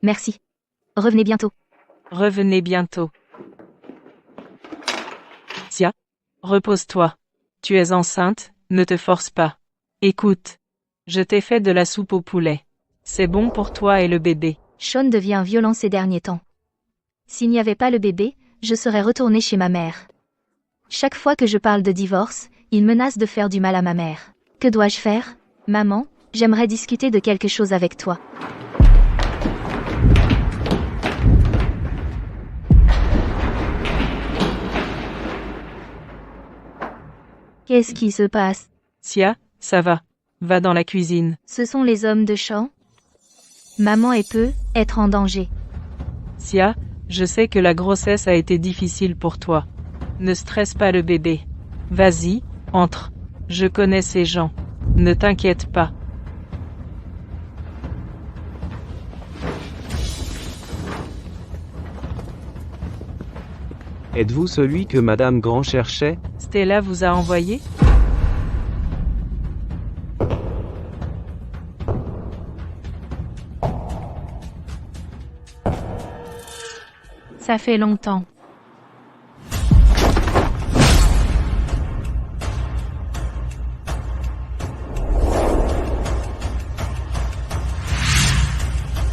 Merci. Revenez bientôt. Revenez bientôt. Sia, repose-toi. Tu es enceinte, ne te force pas. Écoute. Je t'ai fait de la soupe au poulet. C'est bon pour toi et le bébé. Sean devient violent ces derniers temps. S'il n'y avait pas le bébé, je serais retournée chez ma mère. Chaque fois que je parle de divorce, il menace de faire du mal à ma mère. Que dois-je faire? Maman, j'aimerais discuter de quelque chose avec toi. Qu'est-ce qui se passe? Sia, ça va. Va dans la cuisine. Ce sont les hommes de Sean? Maman peut être en danger. Sia, je sais que la grossesse a été difficile pour toi. Ne stresse pas le bébé. Vas-y, entre. Je connais ces gens. Ne t'inquiète pas. Êtes-vous celui que Madame Grand cherchait? Stella vous a envoyé? Ça fait longtemps.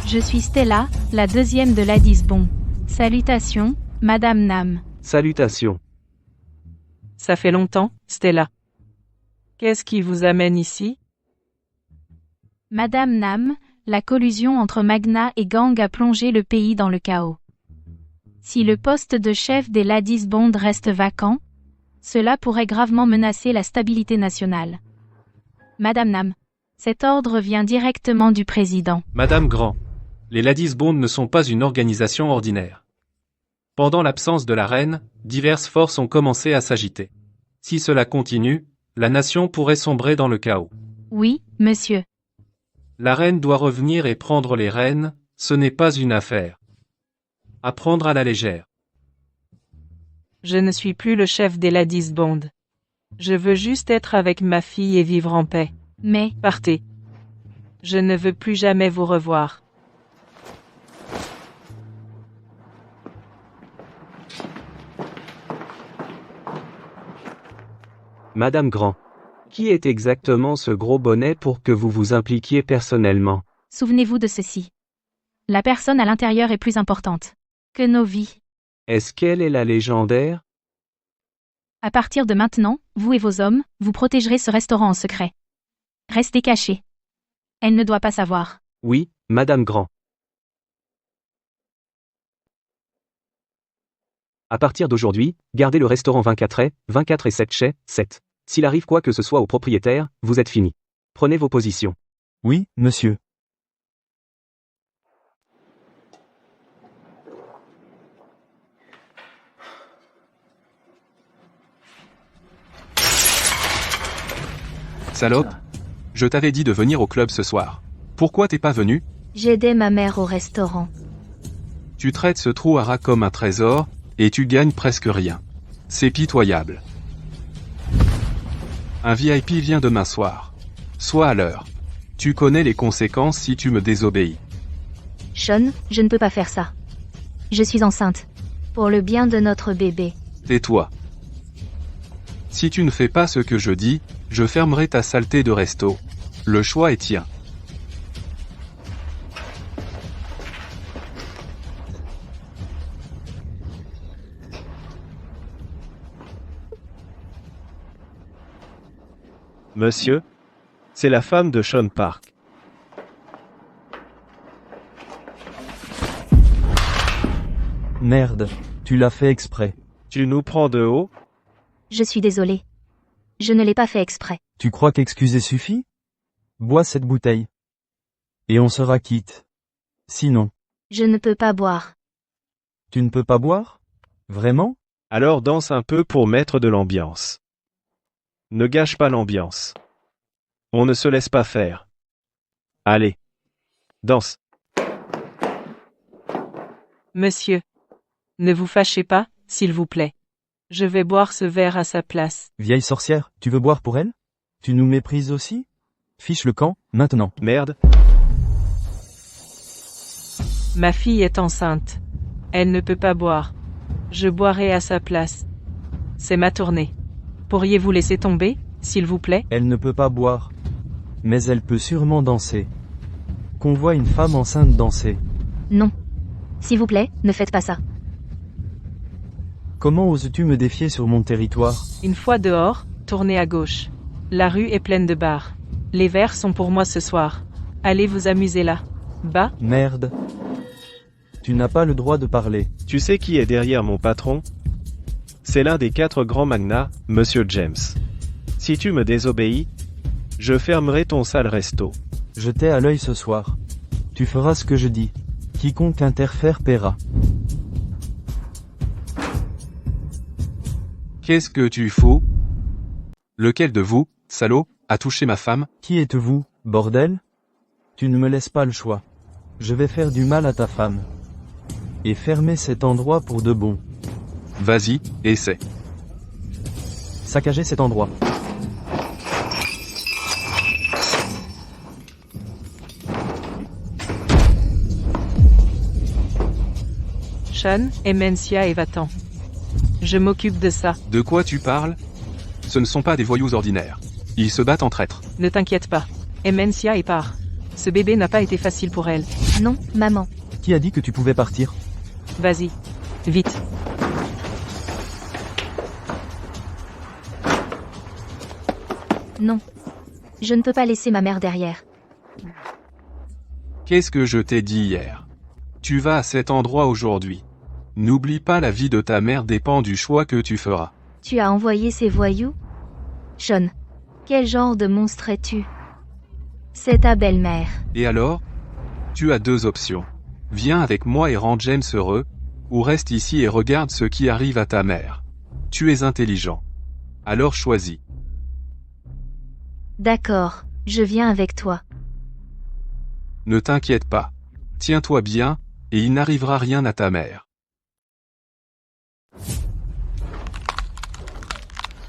Je suis Stella, la deuxième de l'Addisbon. Salutations, Madame Nam. Salutations. Ça fait longtemps, Stella. Qu'est-ce qui vous amène ici? Madame Nam, la collusion entre Magna et Gang a plongé le pays dans le chaos. Si le poste de chef des Ladysbond reste vacant, cela pourrait gravement menacer la stabilité nationale. Madame Nam, cet ordre vient directement du président. Madame Grand, les Ladysbond ne sont pas une organisation ordinaire. Pendant l'absence de la reine, diverses forces ont commencé à s'agiter. Si cela continue, la nation pourrait sombrer dans le chaos. Oui, monsieur. La reine doit revenir et prendre les rênes, ce n'est pas une affaire à prendre à la légère. Je ne suis plus le chef des Ladysbond. Je veux juste être avec ma fille et vivre en paix. Mais, Partez. Je ne veux plus jamais vous revoir. Madame Grand. Qui est exactement ce gros bonnet pour que vous vous impliquiez personnellement? souvenez-vous de ceci. La personne à l'intérieur est plus importante que nos vies. Est-ce qu'elle est la légendaire? À partir de maintenant, vous et vos hommes, vous protégerez ce restaurant en secret. Restez cachés. Elle ne doit pas savoir. Oui, Madame Grand. À partir d'aujourd'hui, gardez le restaurant 24 et 7 chez 7. S'il arrive quoi que ce soit au propriétaire, vous êtes fini. Prenez vos positions. Oui, monsieur. Salope, je t'avais dit de venir au club ce soir. Pourquoi t'es pas venu? J'aidais ma mère au restaurant. Tu traites ce trou à rat comme un trésor, et tu gagnes presque rien. C'est pitoyable. Un VIP vient demain soir. Sois à l'heure. Tu connais les conséquences si tu me désobéis. Sean, je ne peux pas faire ça. Je suis enceinte. Pour le bien de notre bébé. Tais-toi. Si tu ne fais pas ce que je dis, je fermerai ta saleté de resto. Le choix est tien. Monsieur, c'est la femme de Sean Park. Merde, tu l'as fait exprès. Tu nous prends de haut? Je suis désolée. Je ne l'ai pas fait exprès. Tu crois qu'excuser suffit? Bois cette bouteille. Et on sera quitte. Sinon, Je ne peux pas boire. tu ne peux pas boire? Vraiment? Alors danse un peu pour mettre de l'ambiance. Ne gâche pas l'ambiance. On ne se laisse pas faire. Allez. Danse. Monsieur. Ne vous fâchez pas, s'il vous plaît. Je vais boire ce verre à sa place. Vieille sorcière, tu veux boire pour elle? Tu nous méprises aussi? Fiche le camp, maintenant. Merde. Ma fille est enceinte. Elle ne peut pas boire. Je boirai à sa place. C'est ma tournée. Pourriez-vous laisser tomber, s'il vous plaît? Elle ne peut pas boire. Mais elle peut sûrement danser. Qu'on voit une femme enceinte danser. Non. S'il vous plaît, ne faites pas ça. Comment oses-tu me défier sur mon territoire? Une fois dehors, tournez à gauche. La rue est pleine de bars. Les verres sont pour moi ce soir. Allez vous amuser là. Bas. Merde. Tu n'as pas le droit de parler. Tu sais qui est derrière mon patron? C'est l'un des 4 grands magnats, Monsieur James. Si tu me désobéis, je fermerai ton sale resto. Je t'ai à l'œil ce soir. Tu feras ce que je dis. Quiconque interfère paiera. Qu'est-ce que tu fous? Lequel de vous, salaud, a touché ma femme? Qui êtes-vous, bordel? Tu ne me laisses pas le choix. Je vais faire du mal à ta femme. Et fermer cet endroit pour de bon. Vas-y, essaie. Saccager cet endroit. Sean, Emencia et va-t'en. Je m'occupe de ça. De quoi tu parles? Ce ne sont pas des voyous ordinaires. Ils se battent en traîtres. Ne t'inquiète pas. Emencia est part. Ce bébé n'a pas été facile pour elle. Non, maman. Qui a dit que tu pouvais partir? Vas-y. Vite. Non. Je ne peux pas laisser ma mère derrière. Qu'est-ce que je t'ai dit hier? Tu vas à cet endroit aujourd'hui. N'oublie pas, la vie de ta mère dépend du choix que tu feras. Tu as envoyé ces voyous? Sean, quel genre de monstre es-tu? C'est ta belle-mère. Et alors? Tu as 2 options. Viens avec moi et rends James heureux, ou reste ici et regarde ce qui arrive à ta mère. Tu es intelligent. Alors choisis. D'accord, je viens avec toi. Ne t'inquiète pas. Tiens-toi bien, et il n'arrivera rien à ta mère.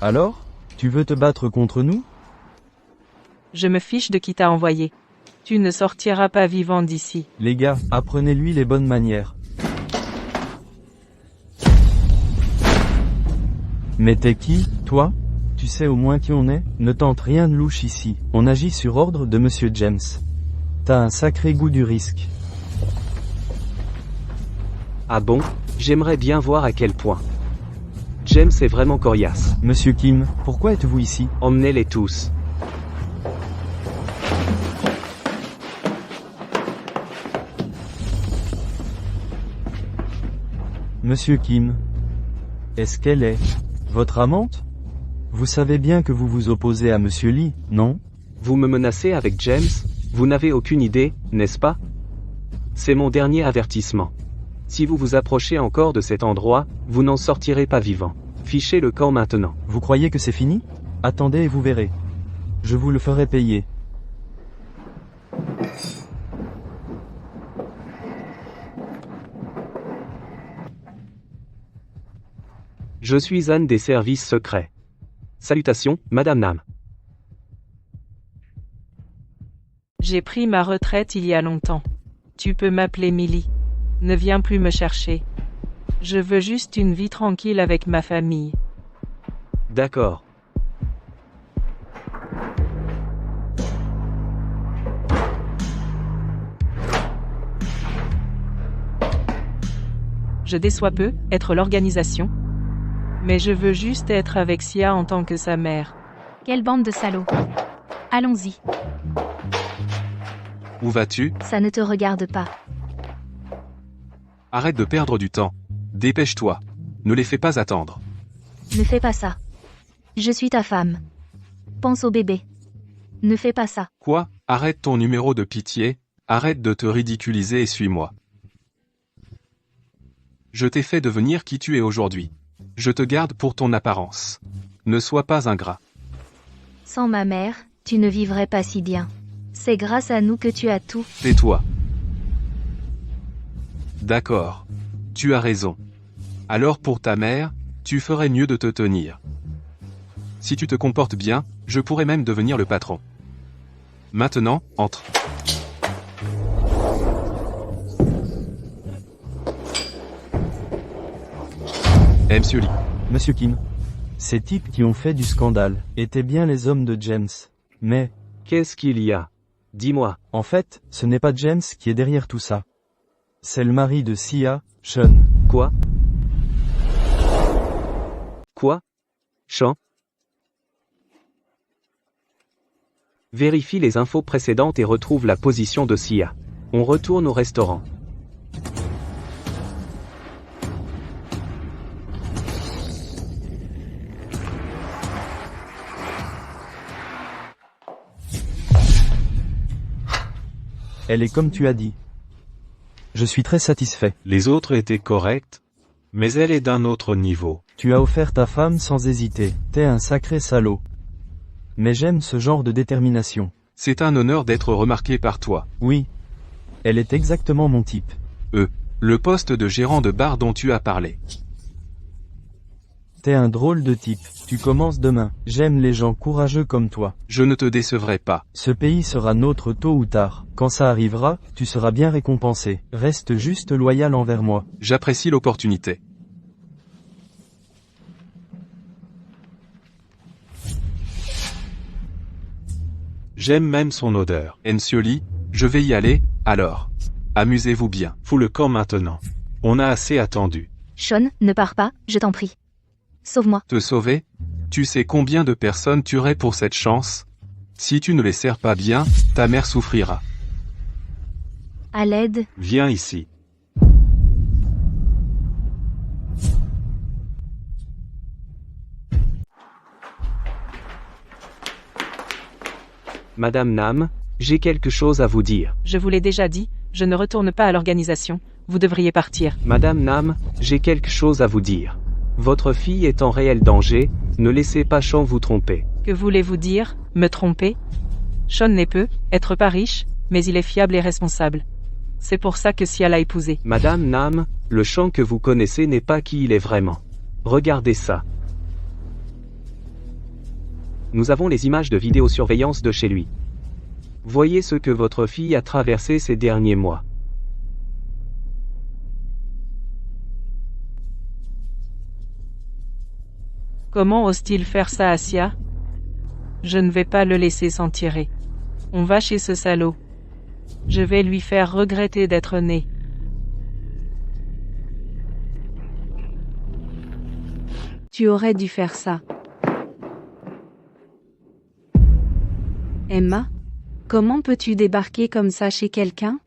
Alors? Tu veux te battre contre nous? Je me fiche de qui t'a envoyé. Tu ne sortiras pas vivant d'ici. Les gars, apprenez-lui les bonnes manières. Mais t'es qui, toi? Tu sais au moins qui on est? Ne tente rien de louche ici. On agit sur ordre de Monsieur James. T'as un sacré goût du risque. Ah bon? J'aimerais bien voir à quel point. James est vraiment coriace. Monsieur Kim, pourquoi êtes-vous ici? Emmenez-les tous. Monsieur Kim. Est-ce qu'elle est votre amante? Vous savez bien que vous vous opposez à Monsieur Lee, non? Vous me menacez avec James? Vous n'avez aucune idée, n'est-ce pas? C'est mon dernier avertissement. Si vous vous approchez encore de cet endroit, vous n'en sortirez pas vivant. Fichez le camp maintenant. Vous croyez que c'est fini? Attendez et vous verrez. Je vous le ferai payer. Je suis Anne des services secrets. Salutations, Madame Nam. J'ai pris ma retraite il y a longtemps. Tu peux m'appeler Millie. Ne viens plus me chercher. Je veux juste une vie tranquille avec ma famille. D'accord. Je déçois peu, être l'organisation. Mais je veux juste être avec Sia en tant que sa mère. Quelle bande de salauds. Allons-y. Où vas-tu? Ça ne te regarde pas. Arrête de perdre du temps. Dépêche-toi. Ne les fais pas attendre. Ne fais pas ça. Je suis ta femme. Pense au bébé. Ne fais pas ça. Quoi? Arrête ton numéro de pitié, arrête de te ridiculiser et suis-moi. Je t'ai fait devenir qui tu es aujourd'hui. Je te garde pour ton apparence. Ne sois pas ingrat. Sans ma mère, tu ne vivrais pas si bien. C'est grâce à nous que tu as tout. Tais-toi. D'accord. Tu as raison. Alors pour ta mère, tu ferais mieux de te tenir. Si tu te comportes bien, je pourrais même devenir le patron. Maintenant, entre. Monsieur Lee. Monsieur Kim. Ces types qui ont fait du scandale étaient bien les hommes de James. Mais, Qu'est-ce qu'il y a? Dis-moi. en fait, ce n'est pas James qui est derrière tout ça. C'est le mari de Sia, Sean. Quoi? Quoi? Sean? Vérifie les infos précédentes et retrouve la position de Sia. On retourne au restaurant. Elle est comme tu as dit. Je suis très satisfait. Les autres étaient corrects, mais elle est d'un autre niveau. Tu as offert ta femme sans hésiter. T'es un sacré salaud. Mais j'aime ce genre de détermination. C'est un honneur d'être remarqué par toi. Oui. Elle est exactement mon type. Le poste de gérant de bar dont tu as parlé. T'es un drôle de type. Tu commences demain. J'aime les gens courageux comme toi. Je ne te décevrai pas. Ce pays sera nôtre tôt ou tard. Quand ça arrivera, tu seras bien récompensé. Reste juste loyal envers moi. J'apprécie l'opportunité. J'aime même son odeur. Monsieur Lee, je vais y aller, alors. Amusez-vous bien. Fous le camp maintenant. On a assez attendu. Sean, ne pars pas, je t'en prie. Sauve-moi. Te sauver? Tu sais combien de personnes tueraient pour cette chance? Si tu ne les sers pas bien, ta mère souffrira. À l'aide. Viens ici. Madame Nam, j'ai quelque chose à vous dire. Je vous l'ai déjà dit, je ne retourne pas à l'organisation, vous devriez partir. Madame Nam, j'ai quelque chose à vous dire. Votre fille est en réel danger, ne laissez pas Sean vous tromper. Que voulez-vous dire, me tromper? Sean n'est être pas riche, mais il est fiable et responsable. C'est pour ça que Sia l'a épousé. Madame Nam, le Sean que vous connaissez n'est pas qui il est vraiment. Regardez ça. Nous avons les images de vidéosurveillance de chez lui. Voyez ce que votre fille a traversé ces derniers mois. Comment ose-t-il faire ça à Sia? Je ne vais pas le laisser s'en tirer. On va chez ce salaud. Je vais lui faire regretter d'être né. Tu aurais dû faire ça. Emma, comment peux-tu débarquer comme ça chez quelqu'un?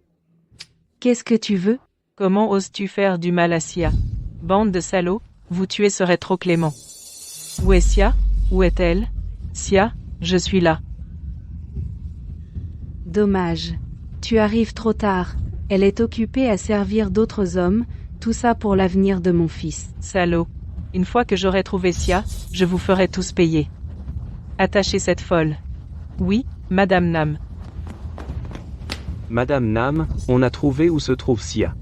Qu'est-ce que tu veux? Comment oses-tu faire du mal à Sia? Bande de salauds, vous tuer serait trop clément. Où est Sia? Où est-elle? Sia, je suis là. Dommage. Tu arrives trop tard. Elle est occupée à servir d'autres hommes, tout ça pour l'avenir de mon fils. Salaud. Une fois que j'aurai trouvé Sia, je vous ferai tous payer. Attachez cette folle. Oui, Madame Nam. Madame Nam, on a trouvé où se trouve Sia.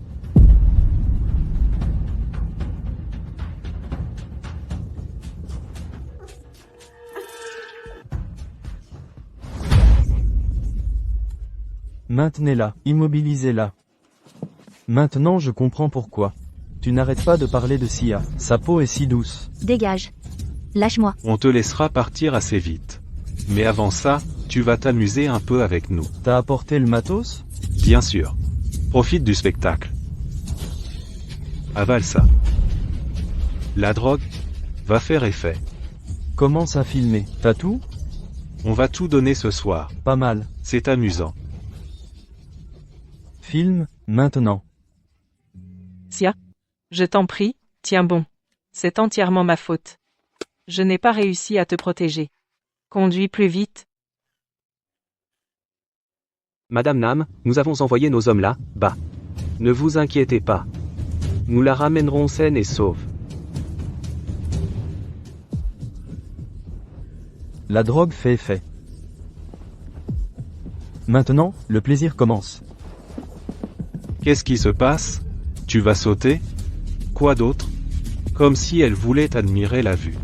Maintenez-la, immobilisez-la. Maintenant je comprends pourquoi. Tu n'arrêtes pas de parler de Sia, sa peau est si douce. Dégage. Lâche-moi. On te laissera partir assez vite. Mais avant ça, tu vas t'amuser un peu avec nous. T'as apporté le matos? Bien sûr. Profite du spectacle. Avale ça. La drogue va faire effet. Commence à filmer. T'as tout? On va tout donner ce soir. Pas mal. C'est amusant. Filme, maintenant. Sia, je t'en prie, tiens bon. C'est entièrement ma faute. Je n'ai pas réussi à te protéger. Conduis plus vite. Madame Nam, nous avons envoyé nos hommes là, bas. Ne vous inquiétez pas. Nous la ramènerons saine et sauve. La drogue fait effet. Maintenant, le plaisir commence. Qu'est-ce qui se passe? Tu vas sauter? Quoi d'autre? Comme si elle voulait admirer la vue.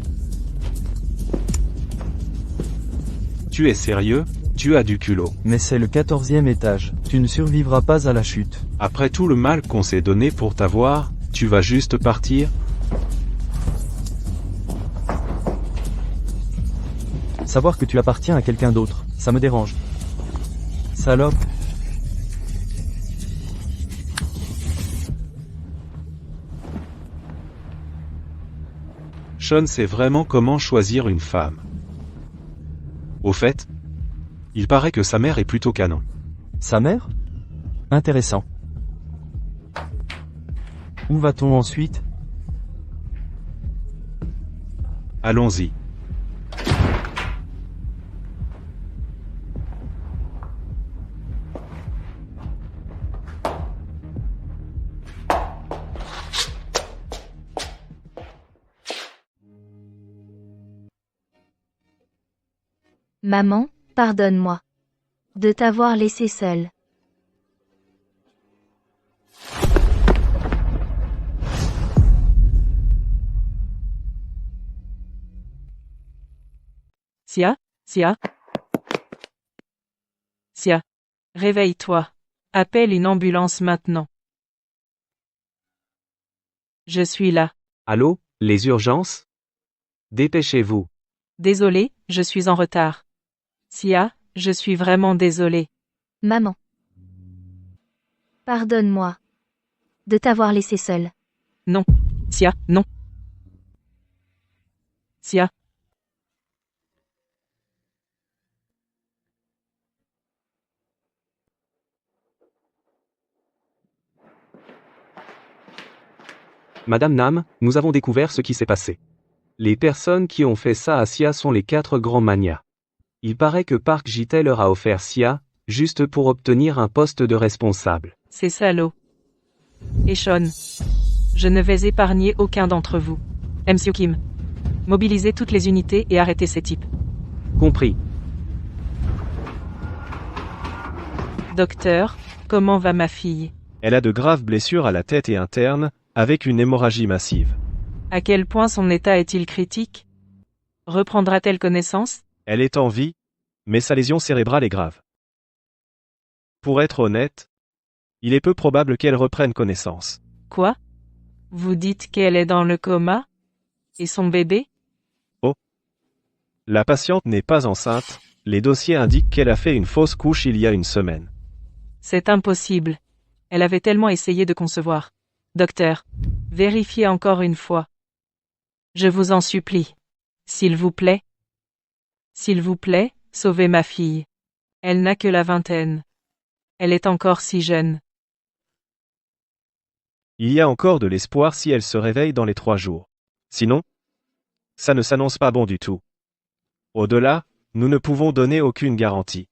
Tu es sérieux? Tu as du culot. Mais c'est le 14e étage. Tu ne survivras pas à la chute. Après tout le mal qu'on s'est donné pour t'avoir, tu vas juste partir? Savoir que tu appartiens à quelqu'un d'autre, ça me dérange. Salope. Sean sait vraiment comment choisir une femme. Au fait, il paraît que sa mère est plutôt canon. Sa mère? Intéressant. Où va-t-on ensuite? Allons-y. Maman, pardonne-moi de t'avoir laissé seule. Sia, Sia. Sia, réveille-toi. Appelle une ambulance maintenant. Je suis là. Allô, les urgences? Dépêchez-vous. Désolé, je suis en retard. Sia, je suis vraiment désolé. Maman, pardonne-moi de t'avoir laissé seule. Non. Sia, non. Sia. Madame Nam, nous avons découvert ce qui s'est passé. Les personnes qui ont fait ça à Sia sont les 4 grands manias. Il paraît que Park JT leur a offert Sia, juste pour obtenir un poste de responsable. C'est salaud. Et Sean. Je ne vais épargner aucun d'entre vous. MC Kim. Mobilisez toutes les unités et arrêtez ces types. Compris. Docteur, comment va ma fille? Elle a de graves blessures à la tête et interne, avec une hémorragie massive. À quel point son état est-il critique? Reprendra-t-elle connaissance? Elle est en vie, mais sa lésion cérébrale est grave. Pour être honnête, il est peu probable qu'elle reprenne connaissance. Quoi? Vous dites qu'elle est dans le coma? Et son bébé? La patiente n'est pas enceinte, les dossiers indiquent qu'elle a fait une fausse couche il y a une semaine. C'est impossible. Elle avait tellement essayé de concevoir. Docteur, vérifiez encore une fois. Je vous en supplie. S'il vous plaît. S'il vous plaît, sauvez ma fille. Elle n'a que la vingtaine. Elle est encore si jeune. Il y a encore de l'espoir si elle se réveille dans les 3 jours. Sinon, ça ne s'annonce pas bon du tout. Au-delà, nous ne pouvons donner aucune garantie.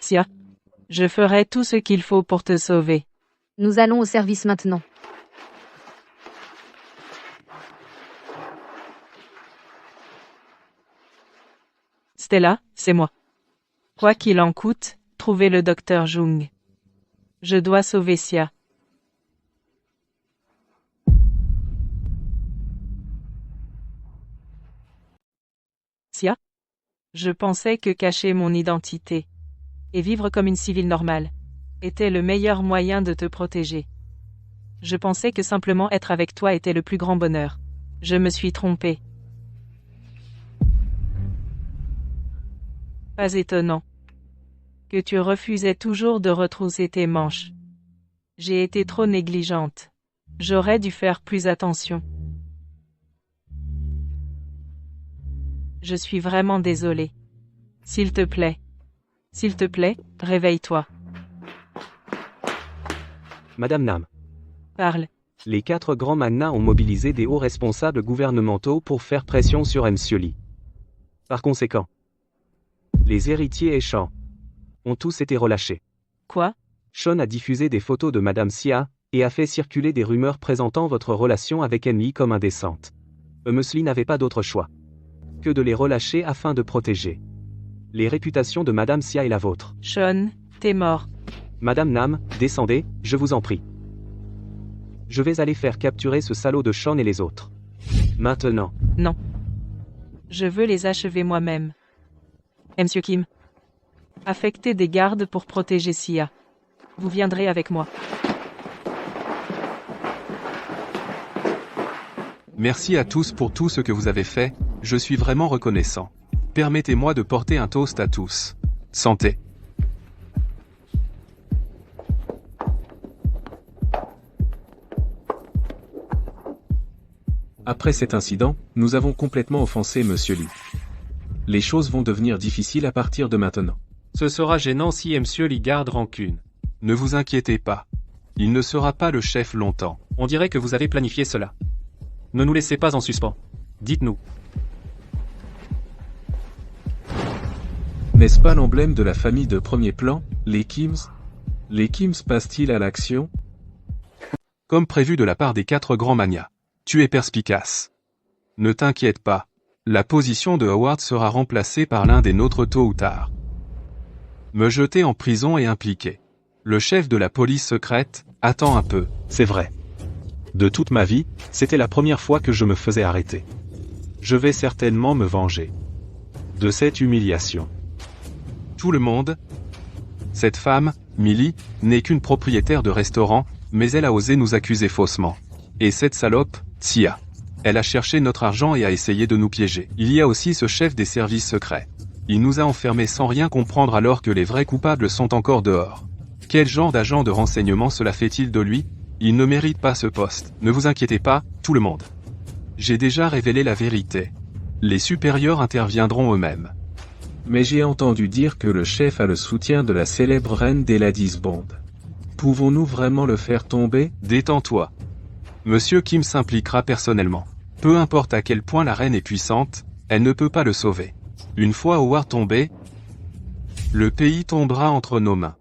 Sia, je ferai tout ce qu'il faut pour te sauver. Nous allons au service maintenant. Stella, c'est moi. Quoi qu'il en coûte, trouvez le docteur Jung. Je dois sauver Sia. Sia? Je pensais que cacher mon identité et vivre comme une civile normale était le meilleur moyen de te protéger. Je pensais que simplement être avec toi était le plus grand bonheur. Je me suis trompée. Pas étonnant que tu refusais toujours de retrousser tes manches. J'ai été trop négligente. J'aurais dû faire plus attention. Je suis vraiment désolée. S'il te plaît, réveille-toi. Madame Nam. Parle. Les 4 grands manas ont mobilisé des hauts responsables gouvernementaux pour faire pression sur M. Lee. Par conséquent, les héritiers et Sean ont tous été relâchés. Quoi? Sean a diffusé des photos de Madame Sia et a fait circuler des rumeurs présentant votre relation avec Emily comme indécente. M. Lee n'avait pas d'autre choix que de les relâcher afin de protéger les réputations de Madame Sia et la vôtre. Sean, t'es mort. Madame Nam, descendez, je vous en prie. Je vais aller faire capturer ce salaud de Sean et les autres. Maintenant. Non. Je veux les achever moi-même. Monsieur Kim. Affectez des gardes pour protéger Sia. Vous viendrez avec moi. Merci à tous pour tout ce que vous avez fait, je suis vraiment reconnaissant. Permettez-moi de porter un toast à tous. Santé. Après cet incident, nous avons complètement offensé Monsieur Lee. Les choses vont devenir difficiles à partir de maintenant. Ce sera gênant si Monsieur Lee garde rancune. Ne vous inquiétez pas. Il ne sera pas le chef longtemps. On dirait que vous avez planifié cela. Ne nous laissez pas en suspens. Dites-nous. N'est-ce pas l'emblème de la famille de premier plan, les Kims? Les Kims passent-ils à l'action? Comme prévu de la part des 4 grands magnats. Tu es perspicace. Ne t'inquiète pas. La position de Howard sera remplacée par l'un des nôtres tôt ou tard. Me jeter en prison est impliqué. Le chef de la police secrète, attend un peu. C'est vrai. De toute ma vie, c'était la première fois que je me faisais arrêter. Je vais certainement me venger de cette humiliation. Tout le monde. Cette femme, Millie, n'est qu'une propriétaire de restaurant, mais elle a osé nous accuser faussement. Et cette salope, Sia. Elle a cherché notre argent et a essayé de nous piéger. Il y a aussi ce chef des services secrets. Il nous a enfermés sans rien comprendre alors que les vrais coupables sont encore dehors. Quel genre d'agent de renseignement cela fait-il de lui? Il ne mérite pas ce poste. Ne vous inquiétez pas, tout le monde. J'ai déjà révélé la vérité. Les supérieurs interviendront eux-mêmes. Mais j'ai entendu dire que le chef a le soutien de la célèbre reine des Ladies Bond. Pouvons-nous vraiment le faire tomber? Détends-toi. Monsieur Kim s'impliquera personnellement. Peu importe à quel point la reine est puissante, elle ne peut pas le sauver. Une fois Howard tombé, le pays tombera entre nos mains.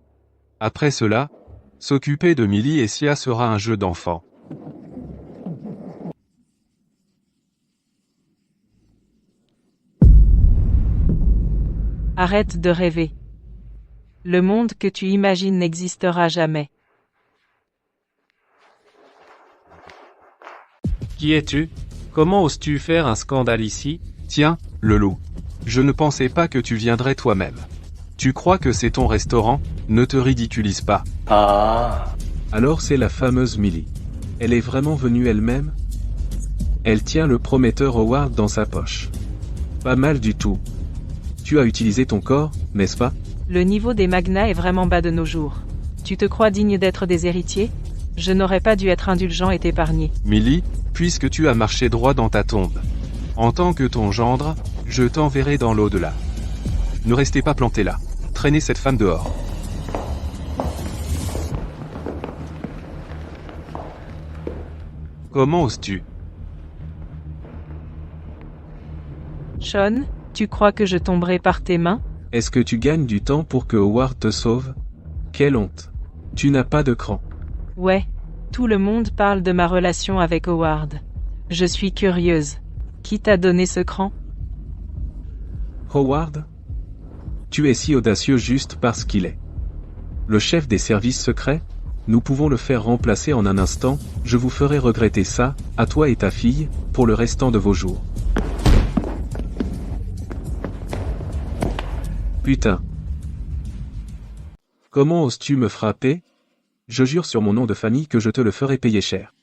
Après cela, s'occuper de Millie et Sia sera un jeu d'enfant. Arrête de rêver. Le monde que tu imagines n'existera jamais. Qui es-tu? Comment oses-tu faire un scandale ici? Tiens, le loup. Je ne pensais pas que tu viendrais toi-même. Tu crois que c'est ton restaurant? Ne te ridiculise pas. Alors c'est la fameuse Millie. Elle est vraiment venue elle-même? Elle tient le prometteur Howard dans sa poche. Pas mal du tout. Tu as utilisé ton corps, n'est-ce pas? Le niveau des magnats est vraiment bas de nos jours. Tu te crois digne d'être des héritiers? Je n'aurais pas dû être indulgent et t'épargner. Millie, puisque tu as marché droit dans ta tombe. En tant que ton gendre, je t'enverrai dans l'au-delà. Ne restez pas plantés là. Traînez cette femme dehors. Comment oses-tu? Sean, tu crois que je tomberai par tes mains? Est-ce que tu gagnes du temps pour que Howard te sauve? Quelle honte. Tu n'as pas de cran. Ouais, tout le monde parle de ma relation avec Howard. Je suis curieuse. Qui t'a donné ce cran? Howard? Tu es si audacieux juste parce qu'il est le chef des services secrets? Nous pouvons le faire remplacer en un instant, je vous ferai regretter ça, à toi et ta fille, pour le restant de vos jours. Putain. Comment oses-tu me frapper? Je jure sur mon nom de famille que je te le ferai payer cher.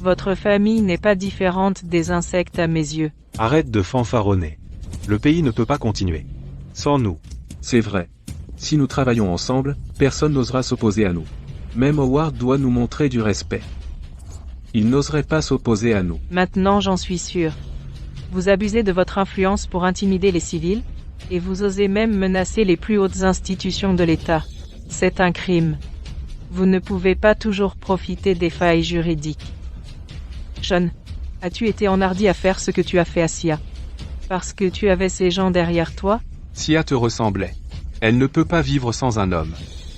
Votre famille n'est pas différente des insectes à mes yeux. Arrête de fanfaronner. Le pays ne peut pas continuer sans nous. C'est vrai. Si nous travaillons ensemble, personne n'osera s'opposer à nous. Même Howard doit nous montrer du respect. Il n'oserait pas s'opposer à nous. Maintenant j'en suis sûr. Vous abusez de votre influence pour intimider les civils, et vous osez même menacer les plus hautes institutions de l'État. C'est un crime. Vous ne pouvez pas toujours profiter des failles juridiques. Sean, as-tu été enhardi à faire ce que tu as fait à Sia? Parce que tu avais ces gens derrière toi? Sia te ressemblait. Elle ne peut pas vivre sans un homme.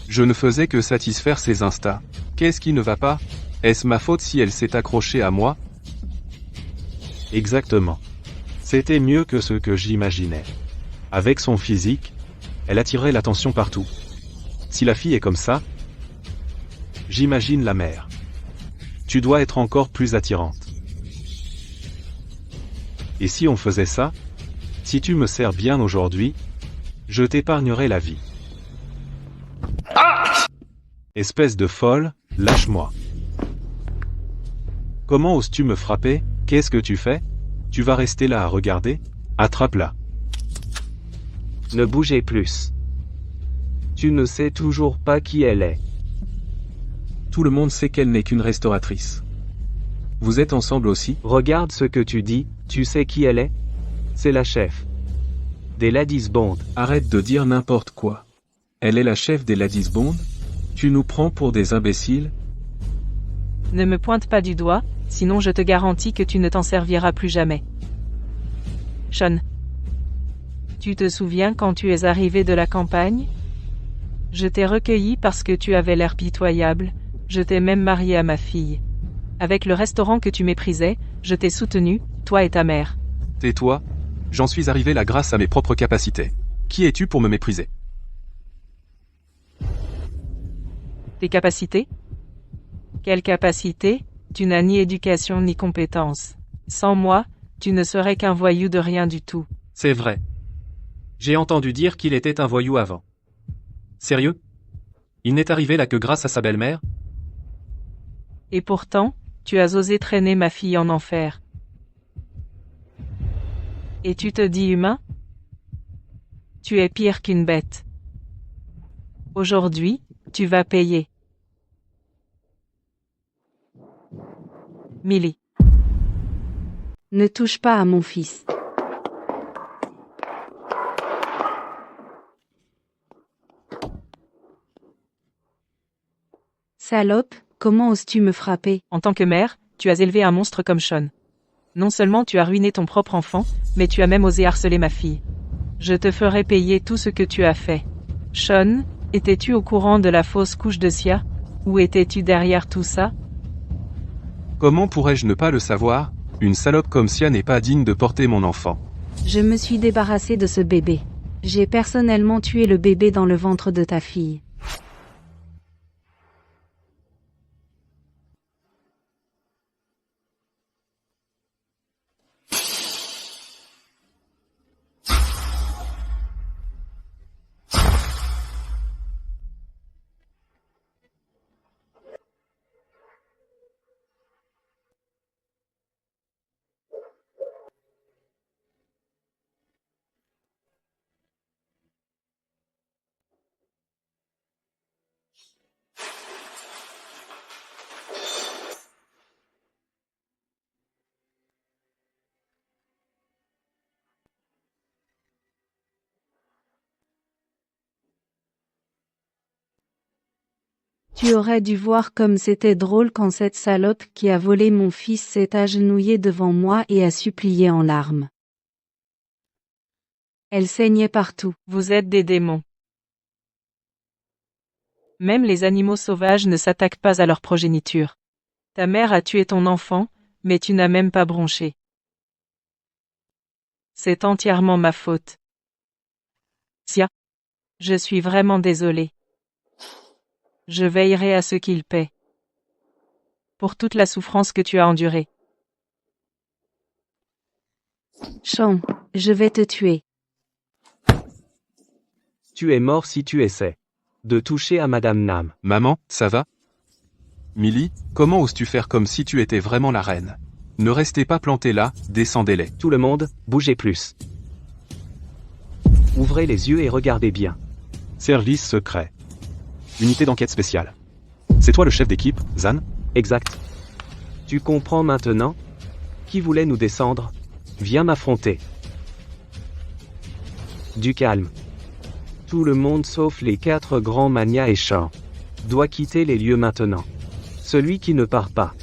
Je ne faisais que satisfaire ses instincts. Qu'est-ce qui ne va pas? Est-ce ma faute si elle s'est accrochée à moi? Exactement. C'était mieux que ce que j'imaginais. Avec son physique, elle attirait l'attention partout. Si la fille est comme ça, j'imagine la mère. Tu dois être encore plus attirante. Et si on faisait ça? Si tu me sers bien aujourd'hui, je t'épargnerai la vie. Espèce de folle, lâche-moi. Comment oses-tu me frapper? Qu'est-ce que tu fais? Tu vas rester là à regarder? Attrape-la. Ne bougez plus. Tu ne sais toujours pas qui elle est. Tout le monde sait qu'elle n'est qu'une restauratrice. Vous êtes ensemble aussi? Regarde ce que tu dis, tu sais qui elle est? C'est la chef des Ladies Bond. Arrête de dire n'importe quoi. Elle est la chef des Ladies Bond? Tu nous prends pour des imbéciles? Ne me pointe pas du doigt, sinon je te garantis que tu ne t'en serviras plus jamais. Sean. Tu te souviens quand tu es arrivé de la campagne? Je t'ai recueilli parce que tu avais l'air pitoyable, je t'ai même marié à ma fille. Avec le restaurant que tu méprisais, je t'ai soutenu, toi et ta mère. Tais-toi. J'en suis arrivé là grâce à mes propres capacités. Qui es-tu pour me mépriser? Tes capacités? Quelle capacité? Tu n'as ni éducation ni compétence. Sans moi, tu ne serais qu'un voyou de rien du tout. C'est vrai. J'ai entendu dire qu'il était un voyou avant. Sérieux? Il n'est arrivé là que grâce à sa belle-mère? Et pourtant, tu as osé traîner ma fille en enfer. Et tu te dis humain? Tu es pire qu'une bête. Aujourd'hui, tu vas payer. Millie. Ne touche pas à mon fils. Salope, comment oses-tu me frapper? En tant que mère, tu as élevé un monstre comme Sean. Non seulement tu as ruiné ton propre enfant, mais tu as même osé harceler ma fille. Je te ferai payer tout ce que tu as fait. Sean, étais-tu au courant de la fausse couche de Sia? Ou étais-tu derrière tout ça? Comment pourrais-je ne pas le savoir? Une salope comme Sia n'est pas digne de porter mon enfant. Je me suis débarrassé de ce bébé. J'ai personnellement tué le bébé dans le ventre de ta fille. Tu aurais dû voir comme c'était drôle quand cette salope qui a volé mon fils s'est agenouillée devant moi et a supplié en larmes. Elle saignait partout. Vous êtes des démons. Même les animaux sauvages ne s'attaquent pas à leur progéniture. Ta mère a tué ton enfant, mais tu n'as même pas bronché. C'est entièrement ma faute. Sia. Je suis vraiment désolé. Je veillerai à ce qu'il paie. Pour toute la souffrance que tu as endurée. Sean, je vais te tuer. Tu es mort si tu essaies de toucher à Madame Nam. Maman, ça va? Millie, comment oses-tu faire comme si tu étais vraiment la reine? Ne restez pas plantés là, descendez-les. Tout le monde, bougez plus. Ouvrez les yeux et regardez bien. Service secret. Unité d'enquête spéciale. C'est toi le chef d'équipe, Zan? Exact. Tu comprends maintenant? Qui voulait nous descendre? Viens m'affronter. Du calme. Tout le monde sauf les 4 grands manias et Sean doit quitter les lieux maintenant. Celui qui ne part pas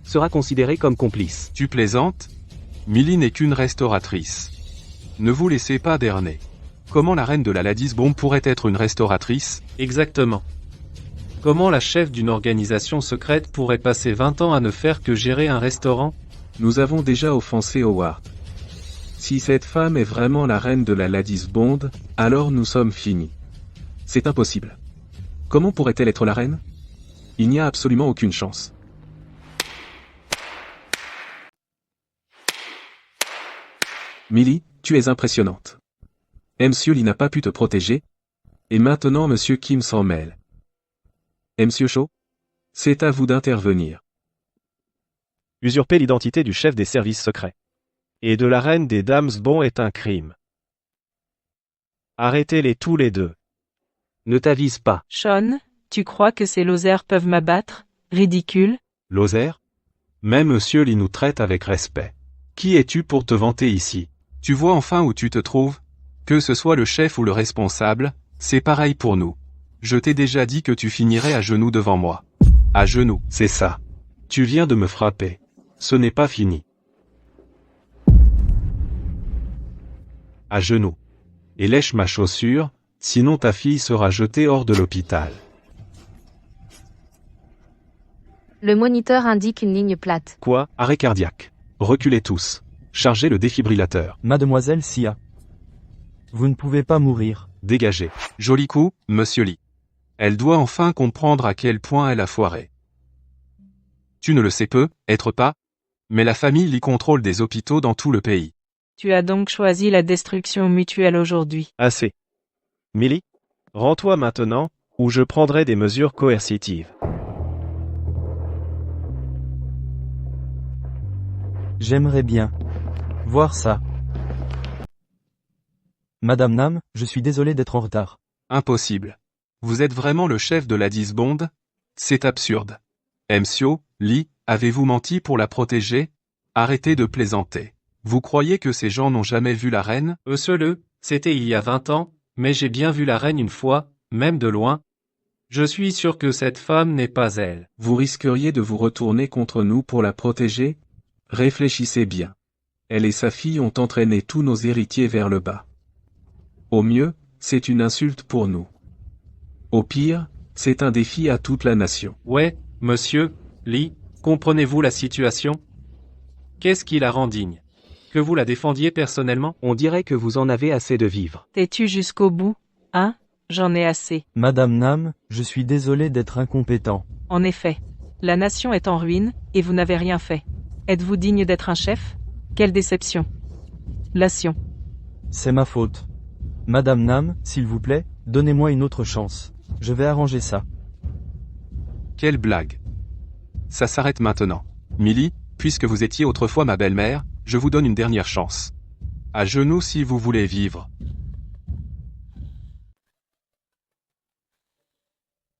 sera considéré comme complice. Tu plaisantes? Millie n'est qu'une restauratrice. Ne vous laissez pas berner. Comment la reine de la Ladies Bond pourrait être une restauratrice? Exactement. Comment la chef d'une organisation secrète pourrait passer 20 ans à ne faire que gérer un restaurant? Nous avons déjà offensé Howard. Si cette femme est vraiment la reine de la Ladies Bond, alors nous sommes finis. C'est impossible. Comment pourrait-elle être la reine? Il n'y a absolument aucune chance. Millie, Tu es impressionnante. Monsieur Lee n'a pas pu te protéger. Et maintenant Monsieur Kim s'en mêle. Monsieur Cho? C'est à vous d'intervenir. Usurper l'identité du chef des services secrets et de la reine des Dames Bond est un crime. Arrêtez-les tous les deux. Ne t'avise pas. Sean, tu crois que ces losers peuvent m'abattre? Ridicule. Lozère? Même Monsieur Lee nous traite avec respect. Qui es-tu pour te vanter ici? Tu vois enfin où tu te trouves? Que ce soit le chef ou le responsable, c'est pareil pour nous. Je t'ai déjà dit que tu finirais à genoux devant moi. À genoux. C'est ça. Tu viens de me frapper. Ce n'est pas fini. À genoux. Et lèche ma chaussure, sinon ta fille sera jetée hors de l'hôpital. Le moniteur indique une ligne plate. Quoi? Arrêt cardiaque. Reculez tous. Chargez le défibrillateur. Mademoiselle Sia. Vous ne pouvez pas mourir. Dégagez. Joli coup, Monsieur Lee. Elle doit enfin comprendre à quel point elle a foiré. Tu ne le sais peu, être pas, mais la famille Lee contrôle des hôpitaux dans tout le pays. Tu as donc choisi la destruction mutuelle aujourd'hui. Assez. Millie, rends-toi maintenant, ou je prendrai des mesures coercitives. J'aimerais bien voir ça. Madame Nam, je suis désolé d'être en retard. Impossible. Vous êtes vraiment le chef de la Bond? C'est absurde. Monsieur Lee, avez-vous menti pour la protéger? Arrêtez de plaisanter. Vous croyez que ces gens n'ont jamais vu la reine? C'était il y a 20 ans, mais j'ai bien vu la reine une fois, même de loin. Je suis sûr que cette femme n'est pas elle. Vous risqueriez de vous retourner contre nous pour la protéger? Réfléchissez bien. Elle et sa fille ont entraîné tous nos héritiers vers le bas. Au mieux, c'est une insulte pour nous. Au pire, c'est un défi à toute la nation. Ouais, Monsieur Lee, comprenez-vous la situation? Qu'est-ce qui la rend digne? Que vous la défendiez personnellement? On dirait que vous en avez assez de vivre. T'es-tu jusqu'au bout? Hein? J'en ai assez. Madame Nam, je suis désolé d'être incompétent. En effet. La nation est en ruine, et vous n'avez rien fait. Êtes-vous digne d'être un chef? Quelle déception. Lation. C'est ma faute. Madame Nam, s'il vous plaît, donnez-moi une autre chance. Je vais arranger ça. Quelle blague. Ça s'arrête maintenant. Millie, puisque vous étiez autrefois ma belle-mère, je vous donne une dernière chance. À genoux si vous voulez vivre.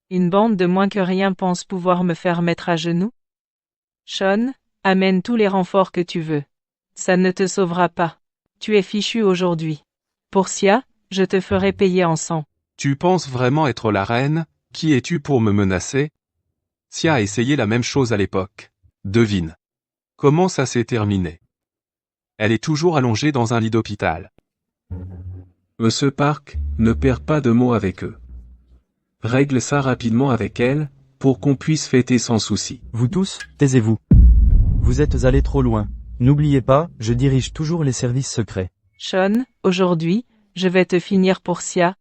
Une bande de moins que rien pense pouvoir me faire mettre à genoux? Sean, amène tous les renforts que tu veux. Ça ne te sauvera pas. Tu es fichu aujourd'hui. Pour Sia, je te ferai payer en sang. Tu penses vraiment être la reine? Qui es-tu pour me menacer? Sia a essayé la même chose à l'époque. Devine. Comment ça s'est terminé? Elle est toujours allongée dans un lit d'hôpital. Monsieur Park, ne perds pas de mots avec eux. Règle ça rapidement avec elle, pour qu'on puisse fêter sans souci. Vous tous, taisez-vous. Vous êtes allés trop loin. N'oubliez pas, je dirige toujours les services secrets. Sean, aujourd'hui, je vais te finir pour Sia.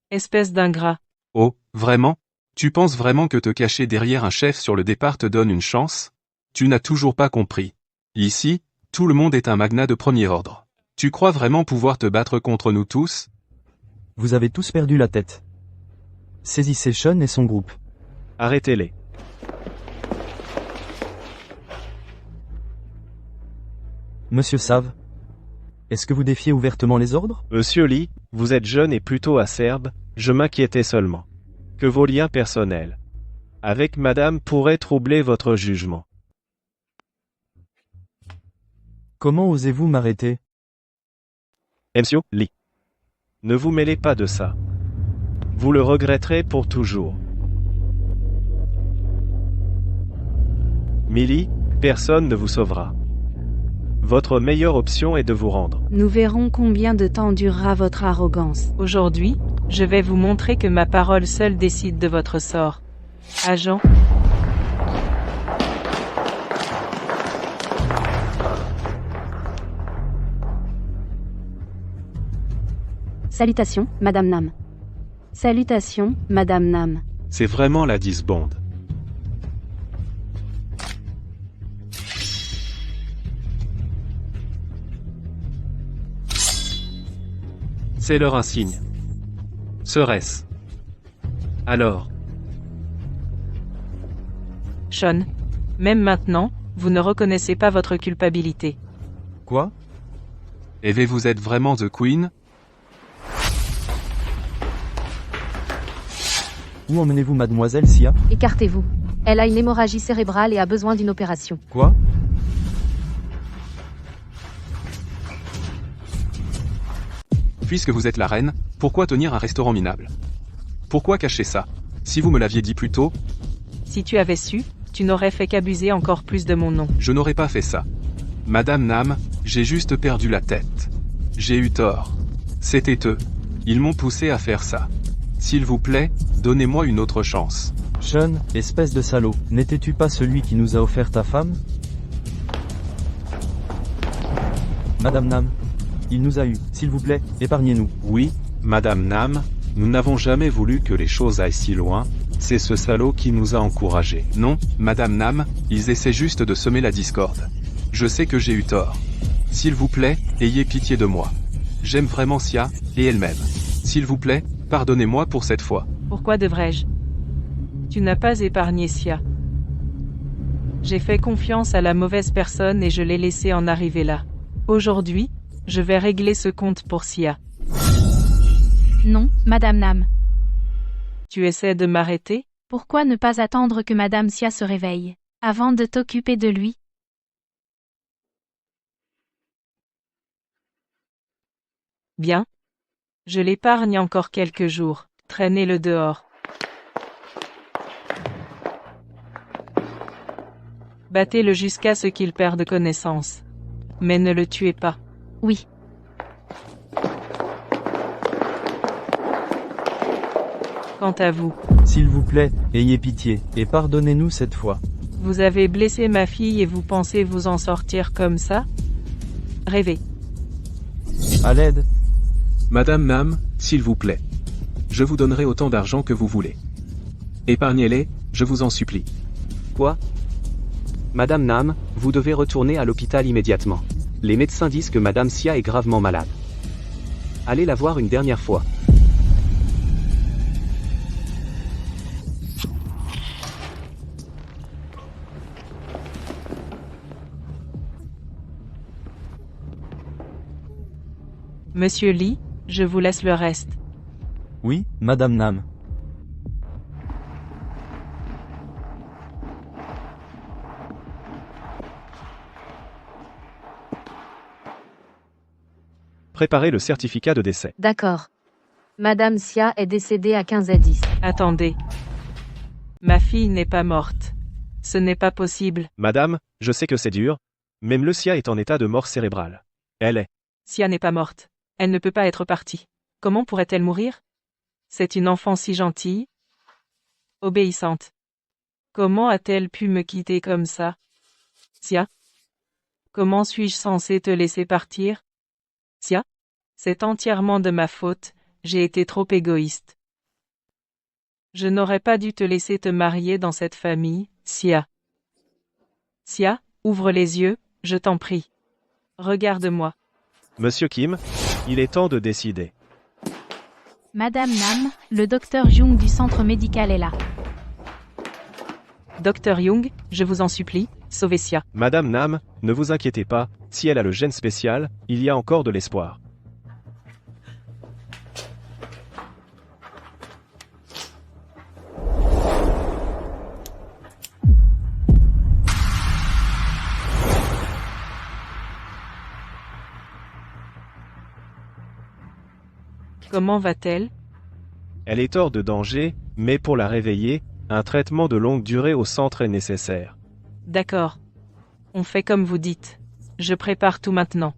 Espèce d'ingrat. Oh, vraiment? Tu penses vraiment que te cacher derrière un chef sur le départ te donne une chance? Tu n'as toujours pas compris. Ici, tout le monde est un magnat de premier ordre. Tu crois vraiment pouvoir te battre contre nous tous? Vous avez tous perdu la tête. Saisissez Sean et son groupe. Arrêtez-les. Monsieur Save, est-ce que vous défiez ouvertement les ordres? Monsieur Lee, vous êtes jeune et plutôt acerbe, je m'inquiétais seulement. Que vos liens personnels avec madame pourraient troubler votre jugement. Comment osez-vous m'arrêter? Monsieur Lee. Ne vous mêlez pas de ça. Vous le regretterez pour toujours. Millie, personne ne vous sauvera. Votre meilleure option est de vous rendre. Nous verrons combien de temps durera votre arrogance. Aujourd'hui, je vais vous montrer que ma parole seule décide de votre sort. Agent. Salutations, Madame Nam. Salutations, Madame Nam. C'est vraiment la Bond. Laissez-leur un signe. Serait-ce alors? Sean, même maintenant, vous ne reconnaissez pas votre culpabilité. Quoi? Et vous êtes vraiment The Queen? Où emmenez-vous mademoiselle Sia? Écartez-vous. Elle a une hémorragie cérébrale et a besoin d'une opération. Quoi? Puisque vous êtes la reine, pourquoi tenir un restaurant minable? Pourquoi cacher ça? Si vous me l'aviez dit plus tôt, Si tu avais su, tu n'aurais fait qu'abuser encore plus de mon nom. je n'aurais pas fait ça. Madame Nam, j'ai juste perdu la tête. J'ai eu tort. C'était eux. Ils m'ont poussé à faire ça. S'il vous plaît, donnez-moi une autre chance. Sean, espèce de salaud, n'étais-tu pas celui qui nous a offert ta femme? Madame Nam. Il nous a eu, s'il vous plaît, épargnez-nous. Oui, Madame Nam, nous n'avons jamais voulu que les choses aillent si loin, c'est ce salaud qui nous a encouragés. Non, Madame Nam, ils essaient juste de semer la discorde. Je sais que j'ai eu tort. S'il vous plaît, ayez pitié de moi. J'aime vraiment Sia, et elle-même. S'il vous plaît, pardonnez-moi pour cette fois. Pourquoi devrais-je? Tu n'as pas épargné Sia. J'ai fait confiance à la mauvaise personne et je l'ai laissé en arriver là. Aujourd'hui, je vais régler ce compte pour Sia. Non, Madame Nam. Tu essaies de m'arrêter? Pourquoi ne pas attendre que Madame Sia se réveille, avant de t'occuper de lui? Bien. Je l'épargne encore quelques jours. Traînez-le dehors. Battez-le jusqu'à ce qu'il perde connaissance. Mais ne le tuez pas. Oui. Quant à vous, S'il vous plaît, ayez pitié, et pardonnez-nous cette fois. vous avez blessé ma fille et vous pensez vous en sortir comme ça? Rêvez. À l'aide. Madame Nam, s'il vous plaît. Je vous donnerai autant d'argent que vous voulez. Épargnez-les, je vous en supplie. Quoi? Madame Nam, vous devez retourner à l'hôpital immédiatement. Les médecins disent que Madame Sia est gravement malade. Allez la voir une dernière fois. Monsieur Lee, je vous laisse le reste. Oui, Madame Nam. Préparez le certificat de décès. D'accord. Madame Sia est décédée à 15h10. Attendez. Ma fille n'est pas morte. Ce n'est pas possible. Madame, je sais que c'est dur, mais Sia est en état de mort cérébrale. Elle est. Sia n'est pas morte. Elle ne peut pas être partie. Comment pourrait-elle mourir? C'est une enfant si gentille. Obéissante. Comment a-t-elle pu me quitter comme ça? Sia? Comment suis-je censé te laisser partir? Sia? C'est entièrement de ma faute, j'ai été trop égoïste. Je n'aurais pas dû te laisser te marier dans cette famille, Sia. Sia, ouvre les yeux, je t'en prie. Regarde-moi. Monsieur Kim, il est temps de décider. Madame Nam, le docteur Jung du centre médical est là. Docteur Young, je vous en supplie, sauvez Sia. Madame Nam, ne vous inquiétez pas, si elle a le gène spécial, il y a encore de l'espoir. Comment va-t-elle? Elle est hors de danger, mais pour la réveiller, un traitement de longue durée au centre est nécessaire. D'accord. On fait comme vous dites. Je prépare tout maintenant.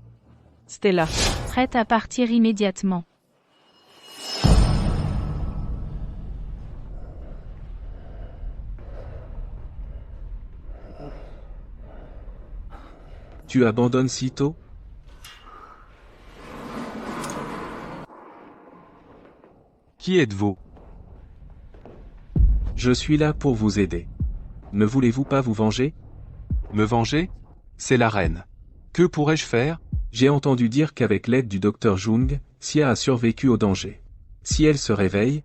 Stella. Prête à partir immédiatement. Tu abandonnes si tôt? Qui êtes-vous? Je suis là pour vous aider. Ne voulez-vous pas vous venger? Me venger? C'est la reine. Que pourrais-je faire? J'ai entendu dire qu'avec l'aide du docteur Jung, Xia a survécu au danger. Si elle se réveille,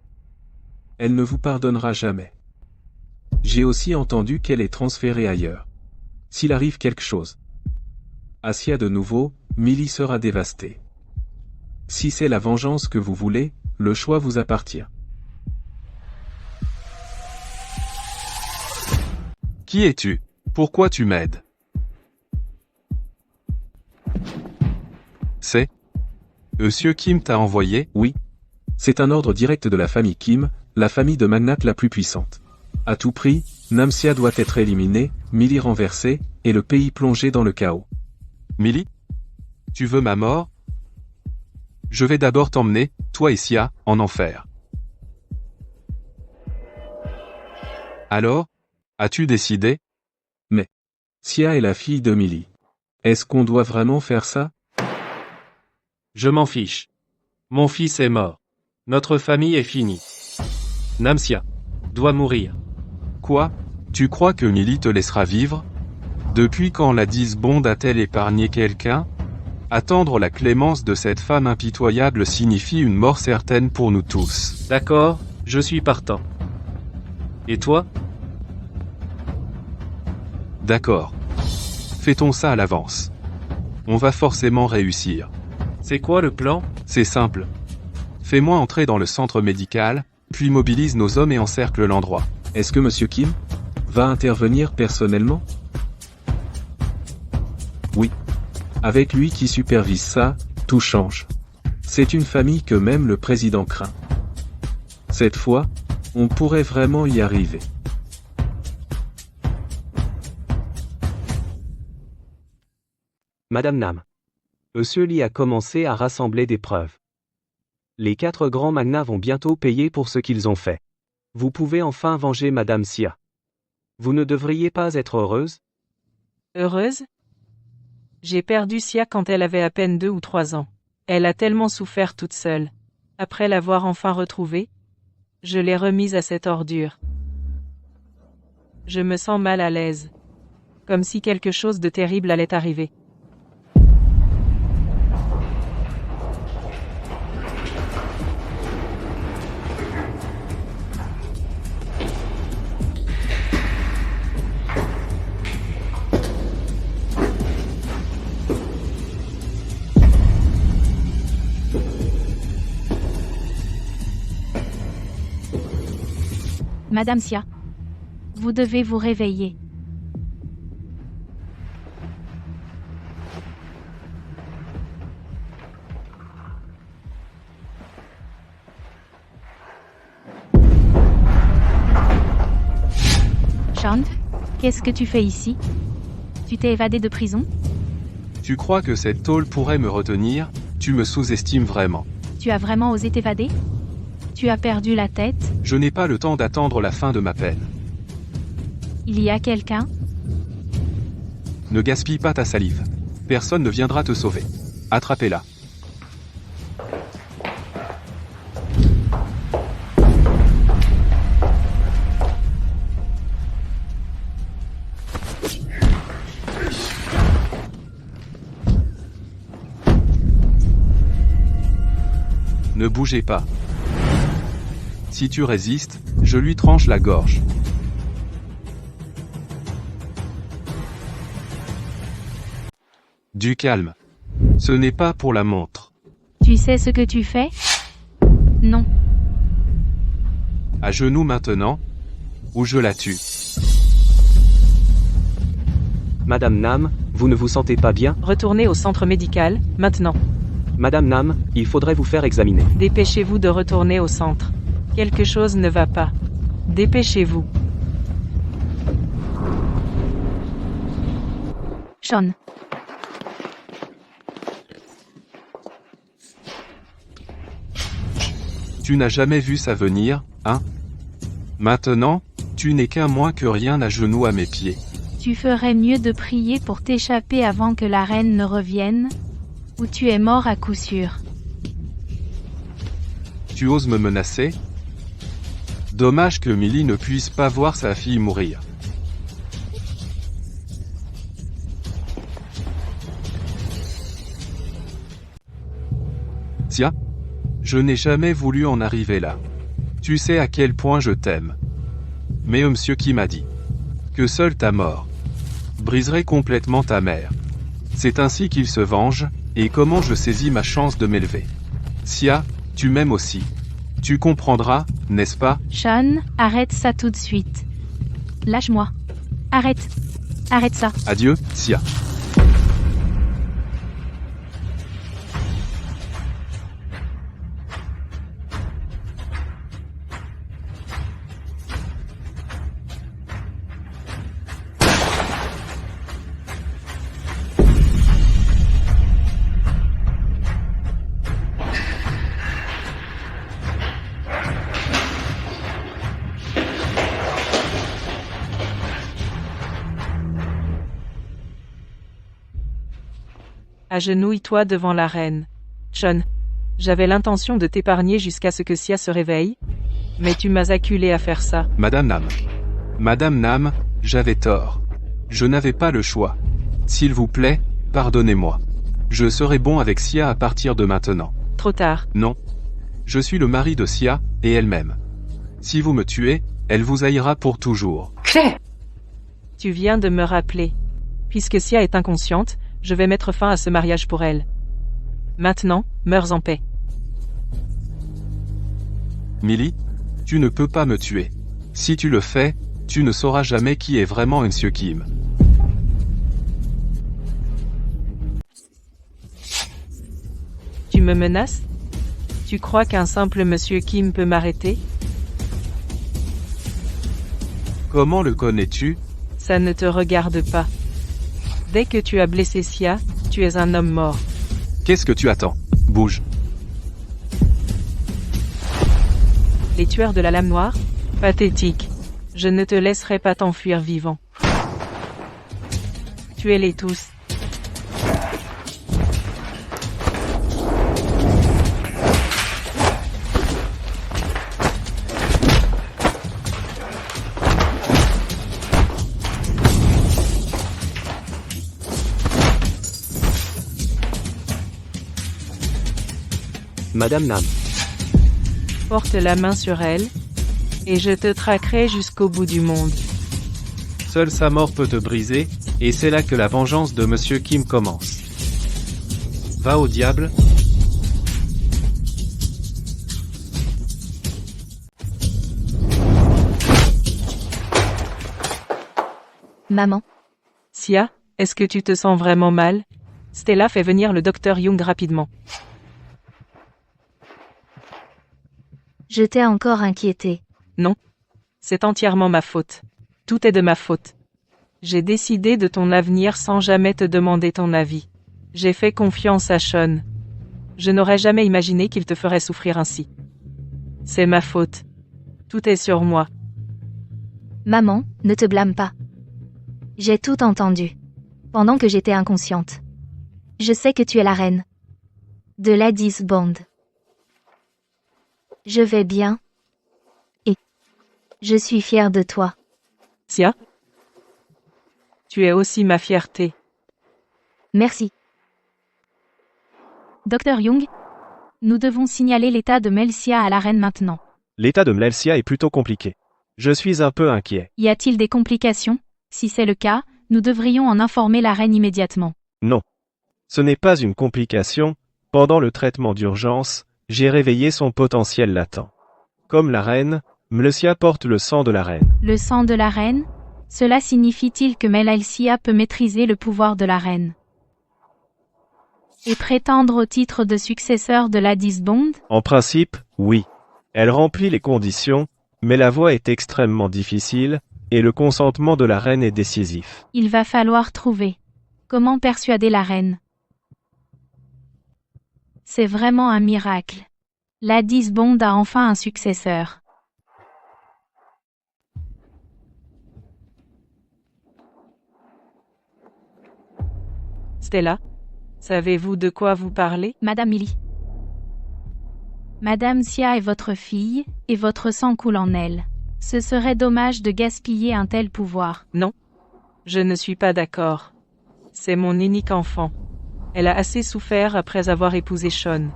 elle ne vous pardonnera jamais. J'ai aussi entendu qu'elle est transférée ailleurs. S'il arrive quelque chose à Xia de nouveau, Millie sera dévastée. Si c'est la vengeance que vous voulez, le choix vous appartient. Qui es-tu? Pourquoi tu m'aides? C'est Monsieur Kim t'a envoyé? Oui. C'est un ordre direct de la famille Kim, la famille de magnates la plus puissante. À tout prix, Namsia doit être éliminée, Millie renversée, et le pays plongé dans le chaos. Millie? Tu veux ma mort? Je vais d'abord t'emmener, toi et Xia, en enfer. Alors? As-tu décidé? Mais Xia est la fille de Millie. Est-ce qu'on doit vraiment faire ça? Je m'en fiche. Mon fils est mort. Notre famille est finie. Namsia doit mourir. Quoi? Tu crois que Millie te laissera vivre? Depuis quand la Bond a-t-elle épargné quelqu'un? Attendre la clémence de cette femme impitoyable signifie une mort certaine pour nous tous. D'accord, je suis partant. Et toi? D'accord. Fait-on ça à l'avance? On va forcément réussir. C'est quoi le plan? C'est simple. Fais-moi entrer dans le centre médical, puis mobilise nos hommes et encercle l'endroit. Est-ce que Monsieur Kim va intervenir personnellement? Oui. Avec lui qui supervise ça, tout change. C'est une famille que même le président craint. Cette fois, on pourrait vraiment y arriver. Madame Nam. Monsieur Lee a commencé à rassembler des preuves. Les 4 grands magnats vont bientôt payer pour ce qu'ils ont fait. Vous pouvez enfin venger Madame Xia. Vous ne devriez pas être heureuse? Heureuse? J'ai perdu Xia quand elle avait à peine 2 ou 3 ans. Elle a tellement souffert toute seule. Après l'avoir enfin retrouvée, je l'ai remise à cette ordure. Je me sens mal à l'aise. Comme si quelque chose de terrible allait arriver. Madame Xia. Vous devez vous réveiller. Sean, qu'est-ce que tu fais ici? Tu t'es évadé de prison? Tu crois que cette tôle pourrait me retenir? Tu me sous-estimes vraiment. Tu as vraiment osé t'évader? Tu as perdu la tête? Je n'ai pas le temps d'attendre la fin de ma peine. Il y a quelqu'un? Ne gaspille pas ta salive. Personne ne viendra te sauver. Attrapez-la. Ne bougez pas. Si tu résistes, je lui tranche la gorge. Du calme. Ce n'est pas pour la montre. Tu sais ce que tu fais? Non. À genoux maintenant, ou je la tue. Madame Nam, vous ne vous sentez pas bien? Retournez au centre médical, maintenant. Madame Nam, il faudrait vous faire examiner. Dépêchez-vous de retourner au centre. Quelque chose ne va pas. Dépêchez-vous. Sean. Tu n'as jamais vu ça venir, hein? Maintenant, tu n'es qu'un moins que rien à genoux à mes pieds. Tu ferais mieux de prier pour t'échapper avant que la reine ne revienne, ou tu es mort à coup sûr. Tu oses me menacer? Dommage que Millie ne puisse pas voir sa fille mourir. Sia? Je n'ai jamais voulu en arriver là. Tu sais à quel point je t'aime. Mais monsieur qui m'a dit que seule ta mort briserait complètement ta mère. C'est ainsi qu'il se venge, et comment je saisis ma chance de m'élever. Sia, tu m'aimes aussi. Tu comprendras, n'est-ce pas? Sean, arrête ça tout de suite. Lâche-moi. Arrête. Arrête ça. Adieu, Sia. Agenouille-toi devant la reine. Sean, j'avais l'intention de t'épargner jusqu'à ce que Sia se réveille, mais tu m'as acculé à faire ça. Madame Nam. Madame Nam, j'avais tort. Je n'avais pas le choix. S'il vous plaît, pardonnez-moi. Je serai bon avec Sia à partir de maintenant. Trop tard. Non. Je suis le mari de Sia, et elle-même. Si vous me tuez, elle vous haïra pour toujours. Tu viens de me rappeler. Puisque Sia est inconsciente, je vais mettre fin à ce mariage pour elle. Maintenant, meurs en paix. Millie, tu ne peux pas me tuer. Si tu le fais, tu ne sauras jamais qui est vraiment Monsieur Kim. Tu me menaces? Tu crois qu'un simple Monsieur Kim peut m'arrêter? Comment le connais-tu? Ça ne te regarde pas. Dès que tu as blessé Sia, tu es un homme mort. Qu'est-ce que tu attends? Bouge. Les tueurs de la lame noire? Pathétique. Je ne te laisserai pas t'enfuir vivant. Tuez-les tous. Madame Nam. Porte la main sur elle, et je te traquerai jusqu'au bout du monde. Seule sa mort peut te briser, et c'est là que la vengeance de Monsieur Kim commence. Va au diable. Maman, Sia, est-ce que tu te sens vraiment mal? Stella fait venir le docteur Young rapidement. je t'ai encore inquiété. Non. C'est entièrement ma faute. Tout est de ma faute. J'ai décidé de ton avenir sans jamais te demander ton avis. J'ai fait confiance à Sean. Je n'aurais jamais imaginé qu'il te ferait souffrir ainsi. C'est ma faute. Tout est sur moi. Maman, ne te blâme pas. J'ai tout entendu. Pendant que j'étais inconsciente. Je sais que tu es la reine de l'Addis Bond. Je vais bien. Et je suis fière de toi. Sia, tu es aussi ma fierté. Merci. Docteur Young, nous devons signaler l'état de Melsia à la reine maintenant. L'état de Melsia est plutôt compliqué. Je suis un peu inquiet. Y a-t-il des complications? Si c'est le cas, nous devrions en informer la reine immédiatement. Non. Ce n'est pas une complication. Pendant le traitement d'urgence, j'ai réveillé son potentiel latent. Comme la reine, Melsia porte le sang de la reine. Le sang de la reine? Cela signifie-t-il que Melsia peut maîtriser le pouvoir de la reine et prétendre au titre de successeur de l'Addis Bond? En principe, oui. Elle remplit les conditions, mais la voie est extrêmement difficile, et le consentement de la reine est décisif. Il va falloir trouver comment persuader la reine. C'est vraiment un miracle. L'Addis Bond a enfin un successeur. Stella, savez-vous de quoi vous parlez? Madame Millie. Madame Sia est votre fille, et votre sang coule en elle. Ce serait dommage de gaspiller un tel pouvoir. Non. Je ne suis pas d'accord. C'est mon unique enfant. Elle a assez souffert après avoir épousé Sean.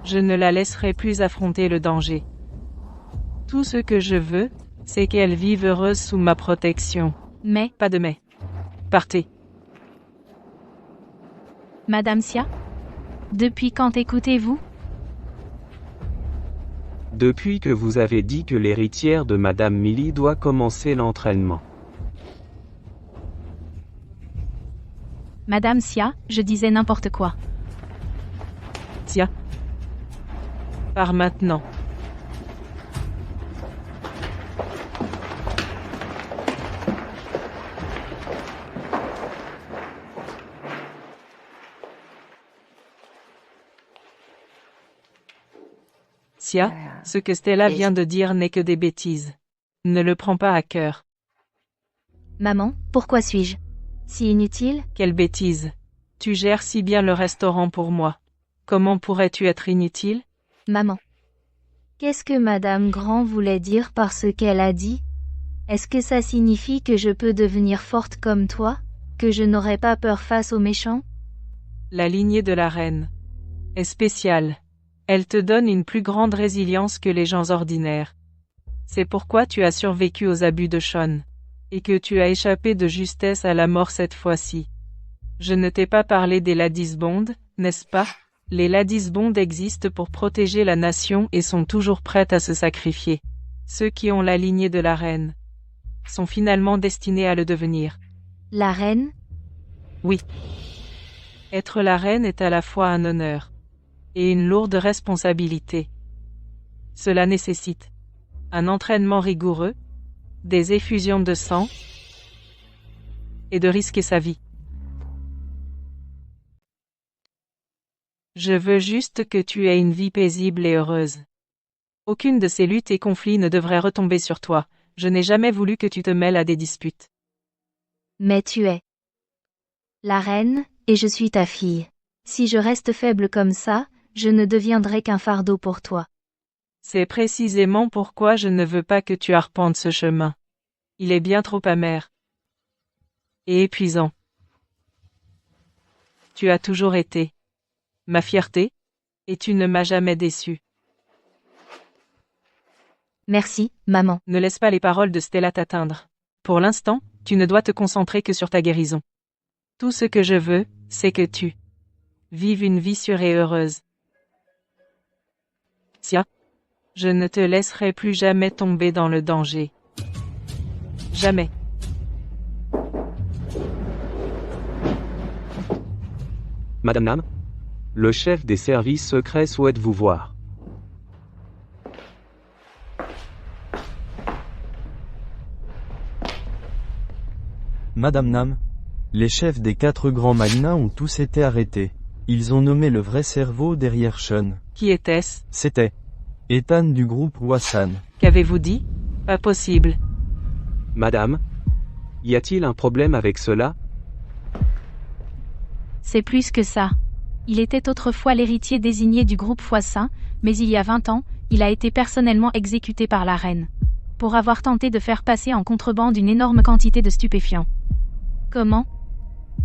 Je ne la laisserai plus affronter le danger. Tout ce que je veux, c'est qu'elle vive heureuse sous ma protection. Mais, Pas de mais. Partez. Madame Sia? Depuis quand écoutez-vous? Depuis que vous avez dit que l'héritière de Madame Millie doit commencer l'entraînement. Madame Sia, je disais n'importe quoi. Sia. Par maintenant. Sia, ce que Stella vient de dire n'est que des bêtises. Ne le prends pas à cœur. Maman, pourquoi suis-je si inutile? Quelle bêtise. Tu gères si bien le restaurant pour moi. Comment pourrais-tu être inutile? Maman. Qu'est-ce que Madame Grand voulait dire par ce qu'elle a dit? Est-ce que ça signifie que je peux devenir forte comme toi? Que je n'aurai pas peur face aux méchants? La lignée de la reine est spéciale. Elle te donne une plus grande résilience que les gens ordinaires. C'est pourquoi tu as survécu aux abus de Sean. Et que tu as échappé de justesse à la mort cette fois-ci. Je ne t'ai pas parlé des Ladies Bond, n'est-ce pas? Les Ladies Bond existent pour protéger la nation et sont toujours prêtes à se sacrifier. Ceux qui ont la lignée de la reine sont finalement destinés à le devenir. La reine? Oui. Être la reine est à la fois un honneur et une lourde responsabilité. Cela nécessite un entraînement rigoureux, des effusions de sang et de risquer sa vie. Je veux juste que tu aies une vie paisible et heureuse. Aucune de ces luttes et conflits ne devrait retomber sur toi. Je n'ai jamais voulu que tu te mêles à des disputes. Mais tu es la reine, et je suis ta fille. Si je reste faible comme ça, je ne deviendrai qu'un fardeau pour toi. C'est précisément pourquoi je ne veux pas que tu arpentes ce chemin. Il est bien trop amer et épuisant. Tu as toujours été ma fierté, et tu ne m'as jamais déçu. Merci, maman. Ne laisse pas les paroles de Stella t'atteindre. Pour l'instant, tu ne dois te concentrer que sur ta guérison. Tout ce que je veux, c'est que tu vives une vie sûre et heureuse. Sia, je ne te laisserai plus jamais tomber dans le danger. Jamais. Madame Nam? Le chef des services secrets souhaite vous voir. Madame Nam. Les chefs des 4 grands Malina ont tous été arrêtés. Ils ont nommé le vrai cerveau derrière Sean. Qui était-ce? C'était Ethan du groupe Wassan. Qu'avez-vous dit? Pas possible. Madame? Y a-t-il un problème avec cela? C'est plus que ça. Il était autrefois l'héritier désigné du groupe Foissin, mais il y a 20 ans, il a été personnellement exécuté par la reine. Pour avoir tenté de faire passer en contrebande une énorme quantité de stupéfiants. Comment?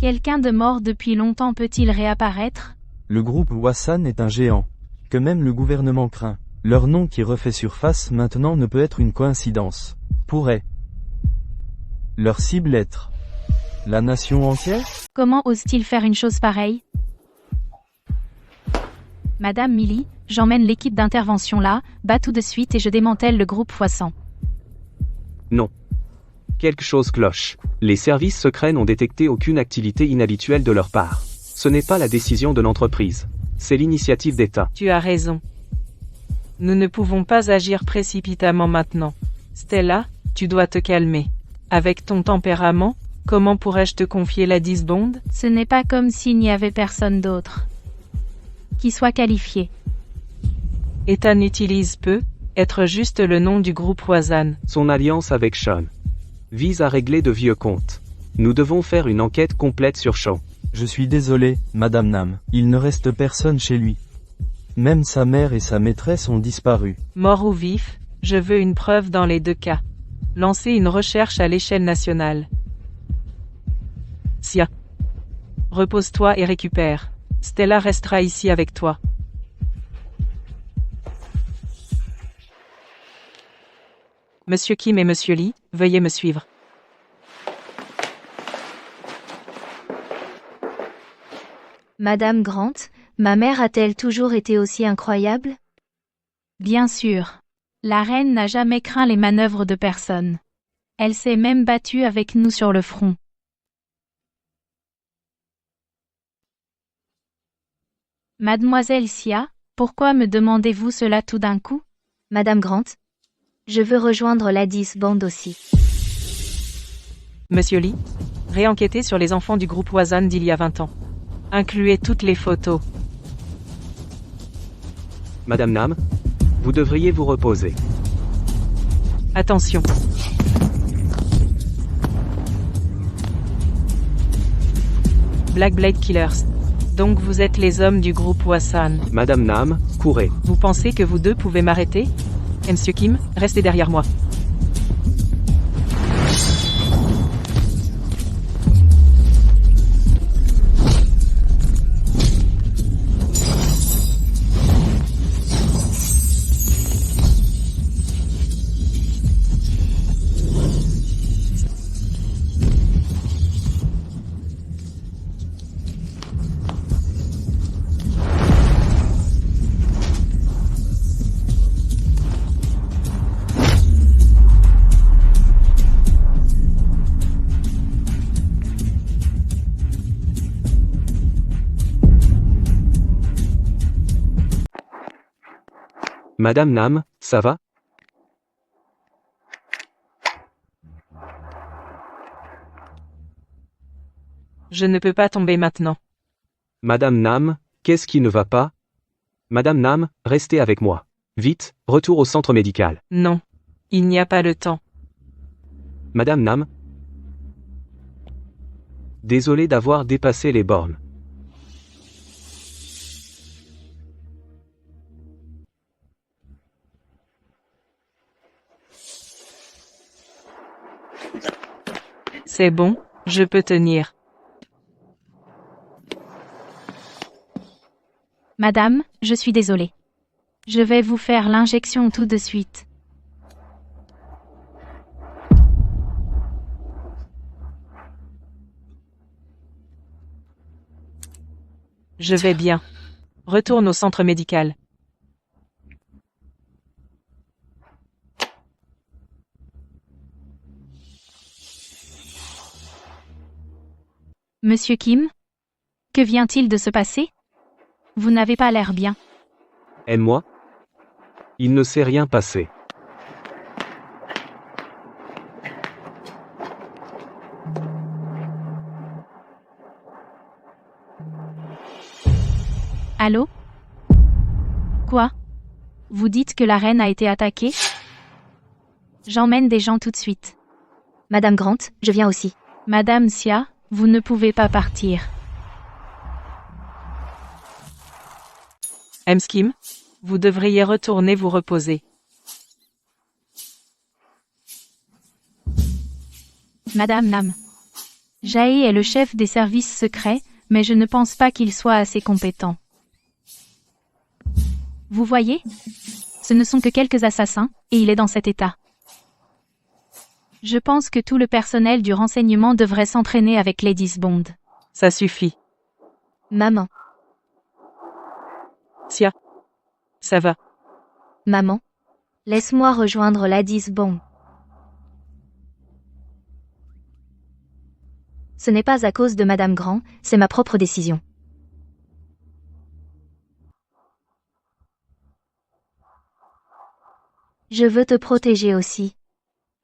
Quelqu'un de mort depuis longtemps peut-il réapparaître? Le groupe Wassan est un géant, que même le gouvernement craint. Leur nom qui refait surface maintenant ne peut être une coïncidence. Pourrait leur cible être la nation entière? Comment ose-t-il faire une chose pareille? Madame Millie, j'emmène l'équipe d'intervention là, bas tout de suite et je démantèle le groupe Foissan. Non. Quelque chose cloche. Les services secrets n'ont détecté aucune activité inhabituelle de leur part. Ce n'est pas la décision de l'entreprise. C'est l'initiative d'État. Tu as raison. Nous ne pouvons pas agir précipitamment maintenant. Stella, tu dois te calmer. Avec ton tempérament, comment pourrais-je te confier la Bond? Ce n'est pas comme s'il n'y avait personne d'autre qui soit qualifié. Ethan utilise peu, être juste le nom du groupe Wassan. Son alliance avec Sean vise à régler de vieux comptes. Nous devons faire une enquête complète sur Sean. Je suis désolé, Madame Nam. Il ne reste personne chez lui. Même sa mère et sa maîtresse ont disparu. Mort ou vif, je veux une preuve dans les deux cas. Lancez une recherche à l'échelle nationale. Sia. Repose-toi et récupère. Stella restera ici avec toi. Monsieur Kim et Monsieur Lee, veuillez me suivre. Madame Grant, ma mère a-t-elle toujours été aussi incroyable? Bien sûr. La reine n'a jamais craint les manœuvres de personne. Elle s'est même battue avec nous sur le front. Mademoiselle Sia, pourquoi me demandez-vous cela tout d'un coup? Madame Grant, je veux rejoindre l'Addis Band aussi. Monsieur Lee, réenquêtez sur les enfants du groupe Wazan d'il y a 20 ans. Incluez toutes les photos. Madame Nam, vous devriez vous reposer. Attention. Black Blade Killers. Donc vous êtes les hommes du groupe Wazan. Madame Nam, courez. Vous pensez que vous deux pouvez m'arrêter? Monsieur Kim, restez derrière moi. Madame Nam, ça va? Je ne peux pas tomber maintenant. Madame Nam, qu'est-ce qui ne va pas? Madame Nam, restez avec moi. Vite, retour au centre médical. Non. Il n'y a pas le temps. Madame Nam. Désolé d'avoir dépassé les bornes. C'est bon, je peux tenir. Madame, je suis désolée. Je vais vous faire l'injection tout de suite. Je vais bien. Retourne au centre médical. Monsieur Kim? Que vient-il de se passer? Vous n'avez pas l'air bien. Aide-moi? Il ne s'est rien passé. Allô? Quoi? Vous dites que la reine a été attaquée? J'emmène des gens tout de suite. Madame Grant, je viens aussi. Madame Sia, vous ne pouvez pas partir. Kim, vous devriez retourner vous reposer. Madame Nam. Jae est le chef des services secrets, mais je ne pense pas qu'il soit assez compétent. Vous voyez? Ce ne sont que quelques assassins, et il est dans cet état. Je pense que tout le personnel du renseignement devrait s'entraîner avec l'Addis Bond. Ça suffit. Maman. Sia. Ça va. Maman. Laisse-moi rejoindre l'Addis Band. Ce n'est pas à cause de Madame Grant, c'est ma propre décision. Je veux te protéger aussi.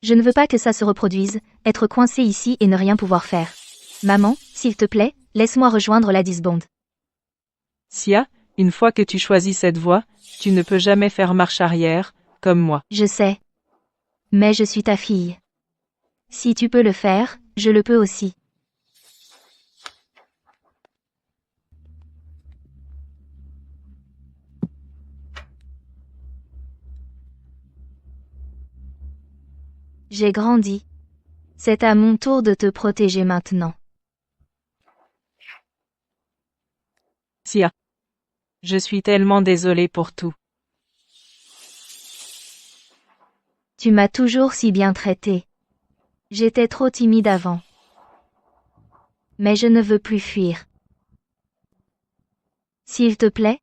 Je ne veux pas que ça se reproduise, être coincé ici et ne rien pouvoir faire. Maman, s'il te plaît, laisse-moi rejoindre l'Addis Band. Sia, une fois que tu choisis cette voie, tu ne peux jamais faire marche arrière, comme moi. Je sais. Mais je suis ta fille. Si tu peux le faire, je le peux aussi. J'ai grandi. C'est à mon tour de te protéger maintenant. Sia. Je suis tellement désolée pour tout. Tu m'as toujours si bien traité. J'étais trop timide avant. Mais je ne veux plus fuir. S'il te plaît?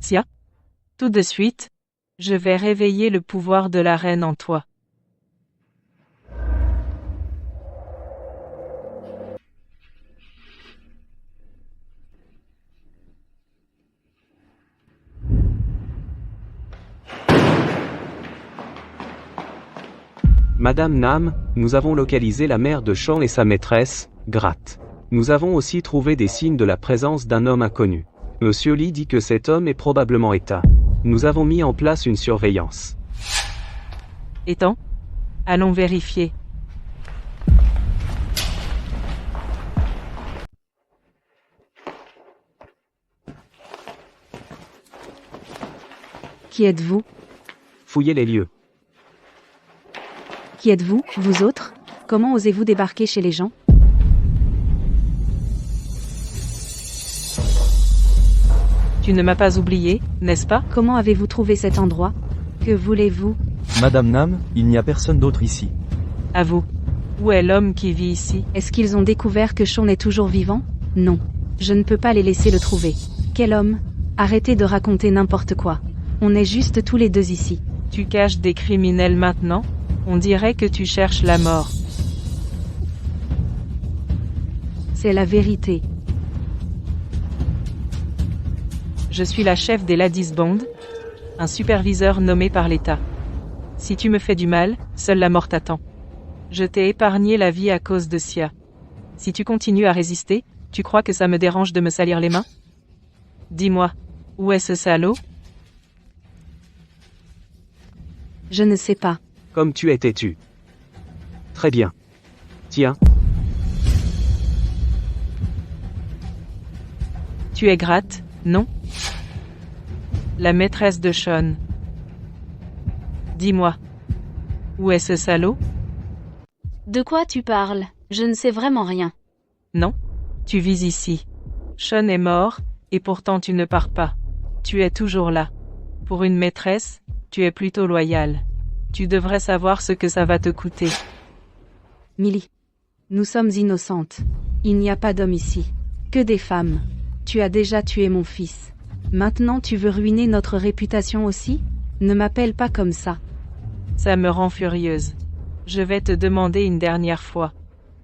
Sia, tout de suite, je vais réveiller le pouvoir de la reine en toi. Madame Nam, nous avons localisé la mère de Sean et sa maîtresse, Gratt. Nous avons aussi trouvé des signes de la présence d'un homme inconnu. Monsieur Lee dit que cet homme est probablement éteint. Nous avons mis en place une surveillance. Étant, allons vérifier. Qui êtes-vous? Fouillez les lieux. Qui êtes-vous, vous autres? Comment osez-vous débarquer chez les gens? Tu ne m'as pas oublié, n'est-ce pas? Comment avez-vous trouvé cet endroit? Que voulez-vous? Madame Nam, il n'y a personne d'autre ici. À vous. Où est l'homme qui vit ici? Est-ce qu'ils ont découvert que Sean est toujours vivant? Non. Je ne peux pas les laisser le trouver. Quel homme? Arrêtez de raconter n'importe quoi. On est juste tous les deux ici. Tu caches des criminels maintenant? On dirait que tu cherches la mort. C'est la vérité. Je suis la chef des Ladies Bond, un superviseur nommé par l'État. Si tu me fais du mal, seule la mort t'attend. Je t'ai épargné la vie à cause de Sia. Si tu continues à résister, tu crois que ça me dérange de me salir les mains? Dis-moi, où est ce salaud? Je ne sais pas. Comme tu es têtu. Très bien. Tiens. Tu es Gratt, non? La maîtresse de Sean. Dis-moi, où est ce salaud? De quoi tu parles? Je ne sais vraiment rien. Non, tu vis ici. Sean est mort, et pourtant tu ne pars pas. Tu es toujours là. Pour une maîtresse, tu es plutôt loyale. Tu devrais savoir ce que ça va te coûter. Millie. Nous sommes innocentes. Il n'y a pas d'homme ici. Que des femmes. Tu as déjà tué mon fils. Maintenant tu veux ruiner notre réputation aussi? Ne m'appelle pas comme ça. Ça me rend furieuse. Je vais te demander une dernière fois.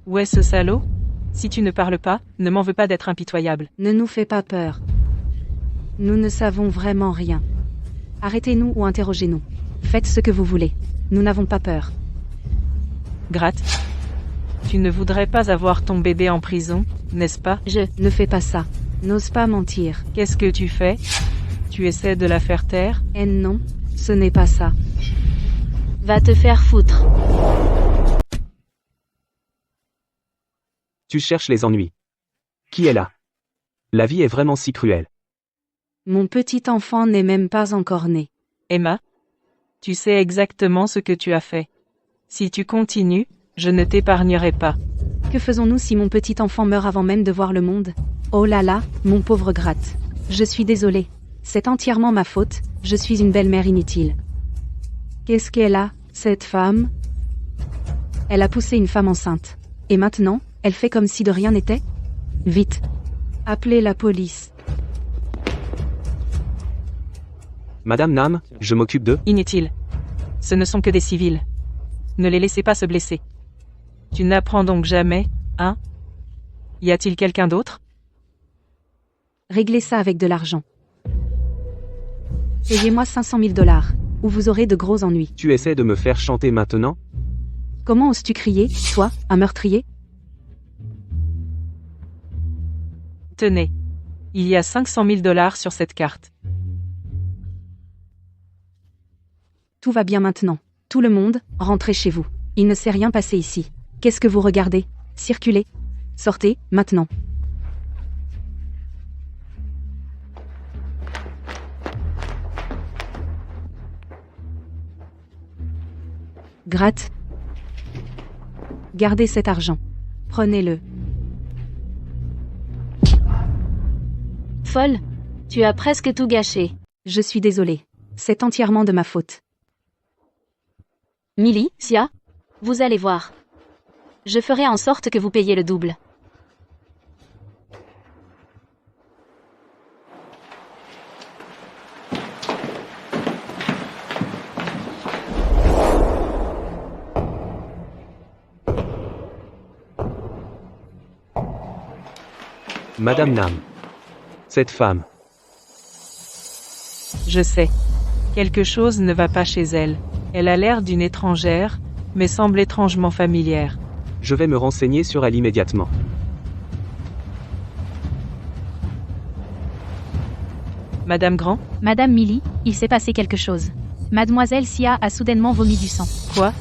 Où est ce salaud? Si tu ne parles pas, ne m'en veux pas d'être impitoyable. Ne nous fais pas peur. Nous ne savons vraiment rien. Arrêtez-nous ou interrogez-nous. Faites ce que vous voulez. Nous n'avons pas peur. Gratt, tu ne voudrais pas avoir ton bébé en prison, n'est-ce pas? Je ne fais pas ça. N'ose pas mentir. Qu'est-ce que tu fais? Tu essaies de la faire taire? Eh non, ce n'est pas ça. Va te faire foutre. Tu cherches les ennuis. Qui est là? La vie est vraiment si cruelle. Mon petit enfant n'est même pas encore né. Emma, tu sais exactement ce que tu as fait. Si tu continues, je ne t'épargnerai pas. Que faisons-nous si mon petit enfant meurt avant même de voir le monde? Oh là là, mon pauvre Gratt. Je suis désolée. C'est entièrement ma faute, je suis une belle-mère inutile. Qu'est-ce qu'elle a, cette femme? Elle a poussé une femme enceinte. Et maintenant, elle fait comme si de rien n'était? Vite, Appelez la police. Madame Nam, je m'occupe de... Inutile. Ce ne sont que des civils. Ne les laissez pas se blesser. Tu n'apprends donc jamais, hein? Y a-t-il quelqu'un d'autre? Réglez ça avec de l'argent. Payez-moi 500 000 $, ou vous aurez de gros ennuis. Tu essaies de me faire chanter maintenant? Comment oses-tu crier, toi, un meurtrier? Tenez. Il y a 500 000 $ sur cette carte. Tout va bien maintenant. Tout le monde, rentrez chez vous. Il ne s'est rien passé ici. Qu'est-ce que vous regardez? Circulez. Sortez, maintenant. Gratte. Gardez cet argent. Prenez-le. Folle, tu as presque tout gâché. Je suis désolée. C'est entièrement de ma faute. Millie, Sia, vous allez voir. Je ferai en sorte que vous payiez le double. Madame Nam. Cette femme. Je sais. Quelque chose ne va pas chez elle. Elle a l'air d'une étrangère, mais semble étrangement familière. Je vais me renseigner sur elle immédiatement. Madame Grand? Madame Millie, il s'est passé quelque chose. Mademoiselle Sia a soudainement vomi du sang. Quoi?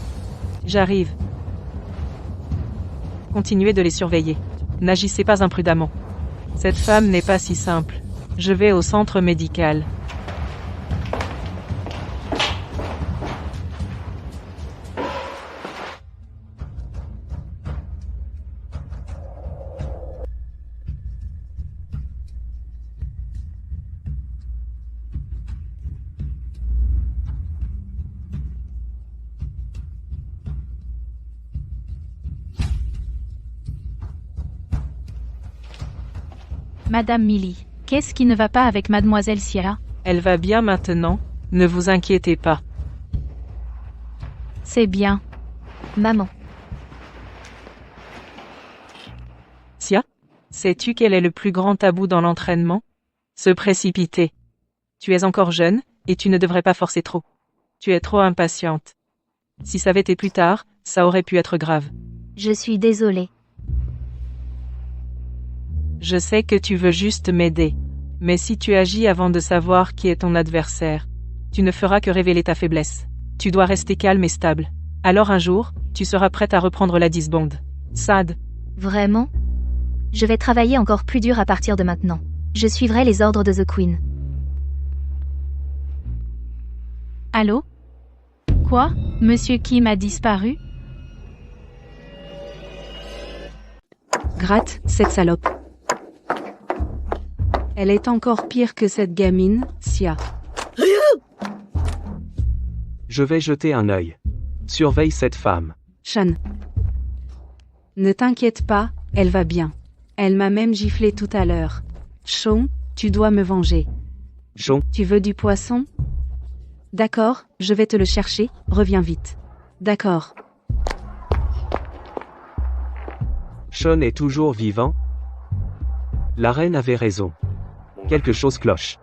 J'arrive. Continuez de les surveiller. N'agissez pas imprudemment. Cette femme n'est pas si simple. Je vais au centre médical. Madame Millie, qu'est-ce qui ne va pas avec Mademoiselle Sia? Elle va bien maintenant, ne vous inquiétez pas. C'est bien. Maman. Sia? Sais-tu quel est le plus grand tabou dans l'entraînement? Se précipiter. Tu es encore jeune, et tu ne devrais pas forcer trop. Tu es trop impatiente. Si ça avait été plus tard, ça aurait pu être grave. Je suis désolée. Je sais que tu veux juste m'aider. Mais si tu agis avant de savoir qui est ton adversaire, tu ne feras que révéler ta faiblesse. Tu dois rester calme et stable. Alors un jour, tu seras prête à reprendre la 10 Bond. Sad. Vraiment? Je vais travailler encore plus dur à partir de maintenant. Je suivrai les ordres de The Queen. Allô? Quoi? Monsieur Kim a disparu? Gratte, cette salope. Elle est encore pire que cette gamine, Sia. Je vais jeter un œil. Surveille cette femme. Sean. Ne t'inquiète pas, elle va bien. Elle m'a même giflé tout à l'heure. Sean, tu dois me venger. Sean, Tu veux du poisson? D'accord, je vais te le chercher, reviens vite. D'accord. Sean est toujours vivant? La reine avait raison. Quelque chose cloche.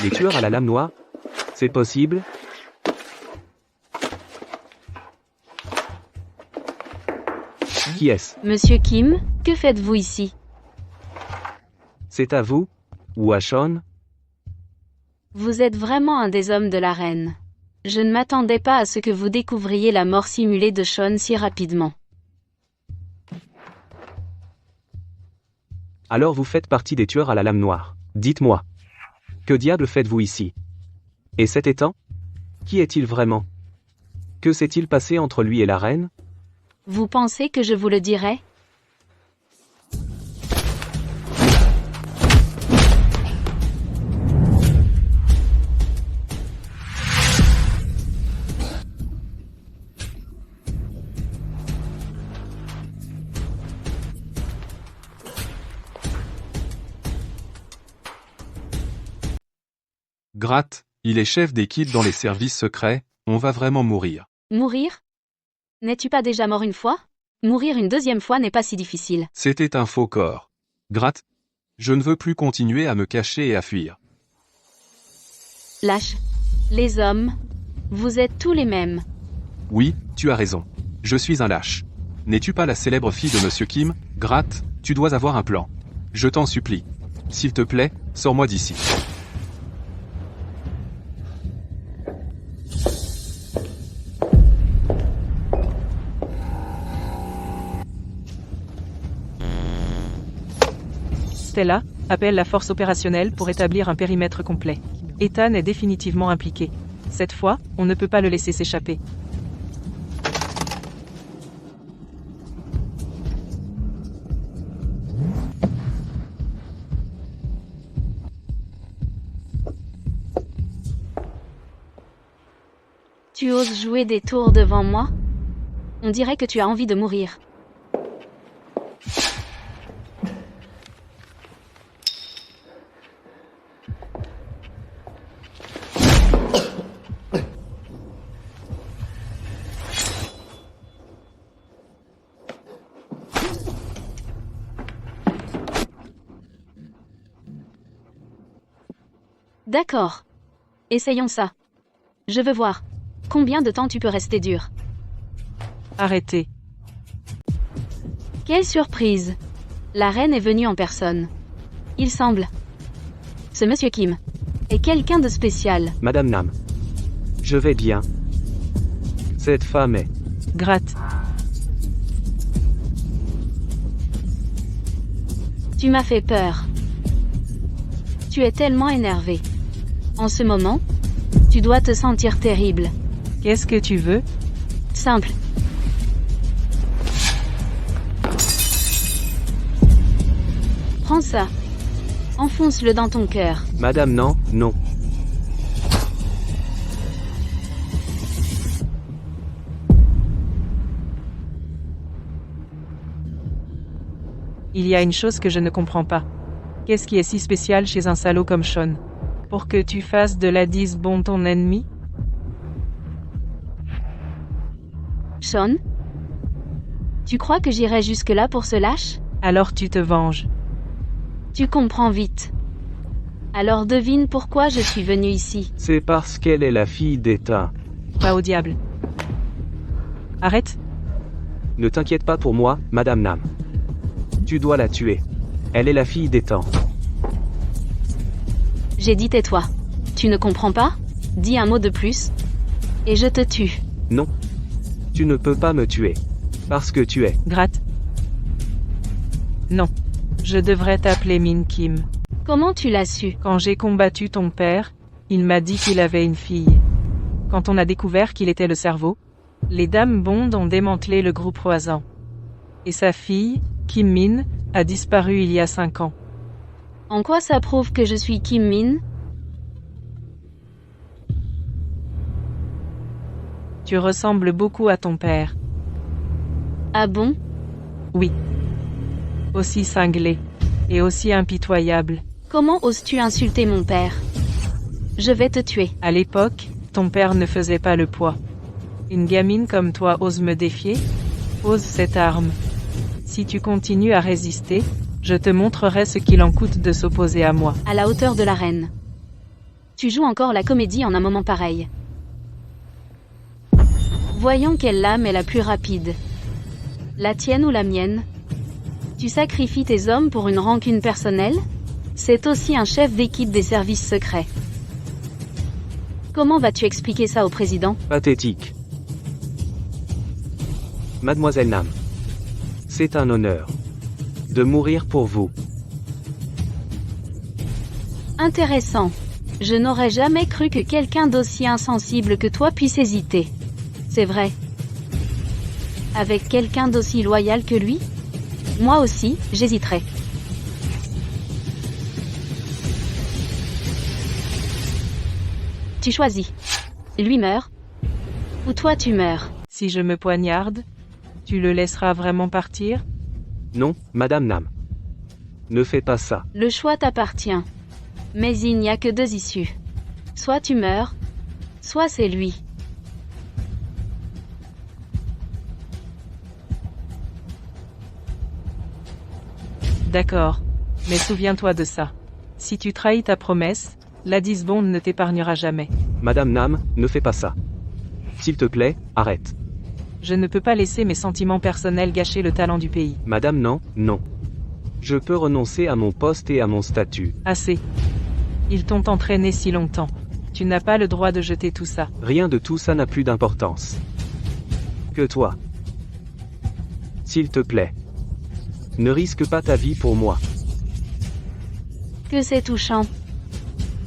Les tueurs à la lame noire? C'est possible? Qui est-ce? Monsieur Kim, que faites-vous ici? C'est à vous? Ou à Sean? Vous êtes vraiment un des hommes de la reine. Je ne m'attendais pas à ce que vous découvriez la mort simulée de Sean si rapidement. Alors vous faites partie des tueurs à la lame noire. Dites-moi. Que diable faites-vous ici? Et cet étang? Qui est-il vraiment? Que s'est-il passé entre lui et la reine? Vous pensez que je vous le dirai? Gratt, il est chef d'équipe dans les services secrets, on va vraiment mourir. Mourir? N'es-tu pas déjà mort une fois? Mourir une deuxième fois n'est pas si difficile. C'était un faux corps. Gratt, je ne veux plus continuer à me cacher et à fuir. Lâche. Les hommes. Vous êtes tous les mêmes. Oui, tu as raison. Je suis un lâche. N'es-tu pas la célèbre fille de Monsieur Kim? Gratt, tu dois avoir un plan. Je t'en supplie. S'il te plaît, sors-moi d'ici. Stella, appelle la force opérationnelle pour établir un périmètre complet. Ethan est définitivement impliqué. Cette fois, on ne peut pas le laisser s'échapper. Tu oses jouer des tours devant moi? On dirait que tu as envie de mourir. D'accord. Essayons ça. Je veux voir. Combien de temps tu peux rester dur? Arrêtez. Quelle surprise! La reine est venue en personne. Il semble. Ce monsieur Kim est quelqu'un de spécial. Madame Nam. Je vais bien. Cette femme est... Gratt. Tu m'as fait peur. Tu es tellement énervé. En ce moment, tu dois te sentir terrible. Qu'est-ce que tu veux? Simple. Prends ça. Enfonce-le dans ton cœur. Madame non, non. Il y a une chose que je ne comprends pas. Qu'est-ce qui est si spécial chez un salaud comme Sean? Pour que tu fasses de l'Addis Bond ton ennemi? Sean? Tu crois que j'irai jusque-là pour ce lâche? Alors tu te venges. Tu comprends vite. Alors devine pourquoi je suis venue ici. C'est parce qu'elle est la fille d'État. Pas au diable. Arrête. Ne t'inquiète pas pour moi, Madame Nam. Tu dois la tuer. Elle est la fille des temps. J'ai dit tais-toi. Tu ne comprends pas? Dis un mot de plus. Et je te tue. Non. Tu ne peux pas me tuer. Parce que tu es... Gratt. Non. Je devrais t'appeler Min Kim. Comment tu l'as su? Quand j'ai combattu ton père, il m'a dit qu'il avait une fille. Quand on a découvert qu'il était le cerveau, les dames Bond ont démantelé le groupe Roazan. Et sa fille, Kim Min, a disparu il y a 5 ans. En quoi ça prouve que je suis Kim Min? Tu ressembles beaucoup à ton père. Ah bon? Oui. Aussi cinglé. Et aussi impitoyable. Comment oses-tu insulter mon père? Je vais te tuer. À l'époque, ton père ne faisait pas le poids. Une gamine comme toi ose me défier? Ose cette arme. Si tu continues à résister, je te montrerai ce qu'il en coûte de s'opposer à moi. À la hauteur de la reine. Tu joues encore la comédie en un moment pareil. Voyons quelle lame est la plus rapide. La tienne ou la mienne? Tu sacrifies tes hommes pour une rancune personnelle? C'est aussi un chef d'équipe des services secrets. Comment vas-tu expliquer ça au président? Pathétique. Mademoiselle Nam. C'est un honneur. De mourir pour vous. Intéressant. Je n'aurais jamais cru que quelqu'un d'aussi insensible que toi puisse hésiter. C'est vrai. Avec quelqu'un d'aussi loyal que lui? Moi aussi, j'hésiterais. Tu choisis. Lui meurt. Ou toi tu meurs. Si je me poignarde, tu le laisseras vraiment partir? Non, Madame Nam. Ne fais pas ça. Le choix t'appartient. Mais il n'y a que deux issues. Soit tu meurs, soit c'est lui. D'accord. Mais souviens-toi de ça. Si tu trahis ta promesse, l'Addis Bond ne t'épargnera jamais. Madame Nam, ne fais pas ça. S'il te plaît, arrête. Je ne peux pas laisser mes sentiments personnels gâcher le talent du pays. Madame non, non. Je peux renoncer à mon poste et à mon statut. Assez. Ils t'ont entraîné si longtemps. Tu n'as pas le droit de jeter tout ça. Rien de tout ça n'a plus d'importance. Que toi. S'il te plaît. Ne risque pas ta vie pour moi. Que c'est touchant.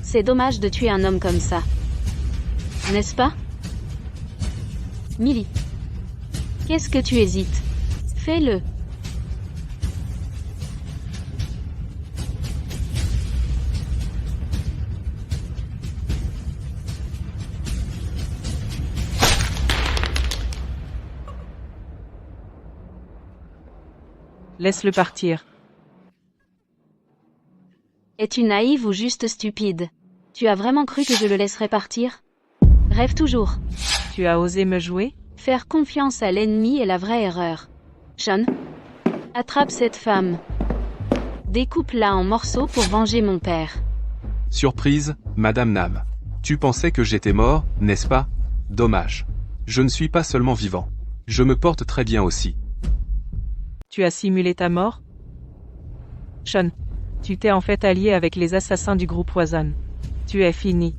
C'est dommage de tuer un homme comme ça. N'est-ce pas? Millie. Qu'est-ce que tu hésites? Fais-le. Laisse-le partir. Es-tu naïve ou juste stupide? Tu as vraiment cru que je le laisserais partir? Rêve toujours. Tu as osé me jouer? Faire confiance à l'ennemi est la vraie erreur. Sean, attrape cette femme. Découpe-la en morceaux pour venger mon père. Surprise, Madame Nam. Tu pensais que j'étais mort, n'est-ce pas? Dommage. Je ne suis pas seulement vivant. Je me porte très bien aussi. Tu as simulé ta mort? Sean, tu t'es en fait allié avec les assassins du groupe Wazan. Tu es fini.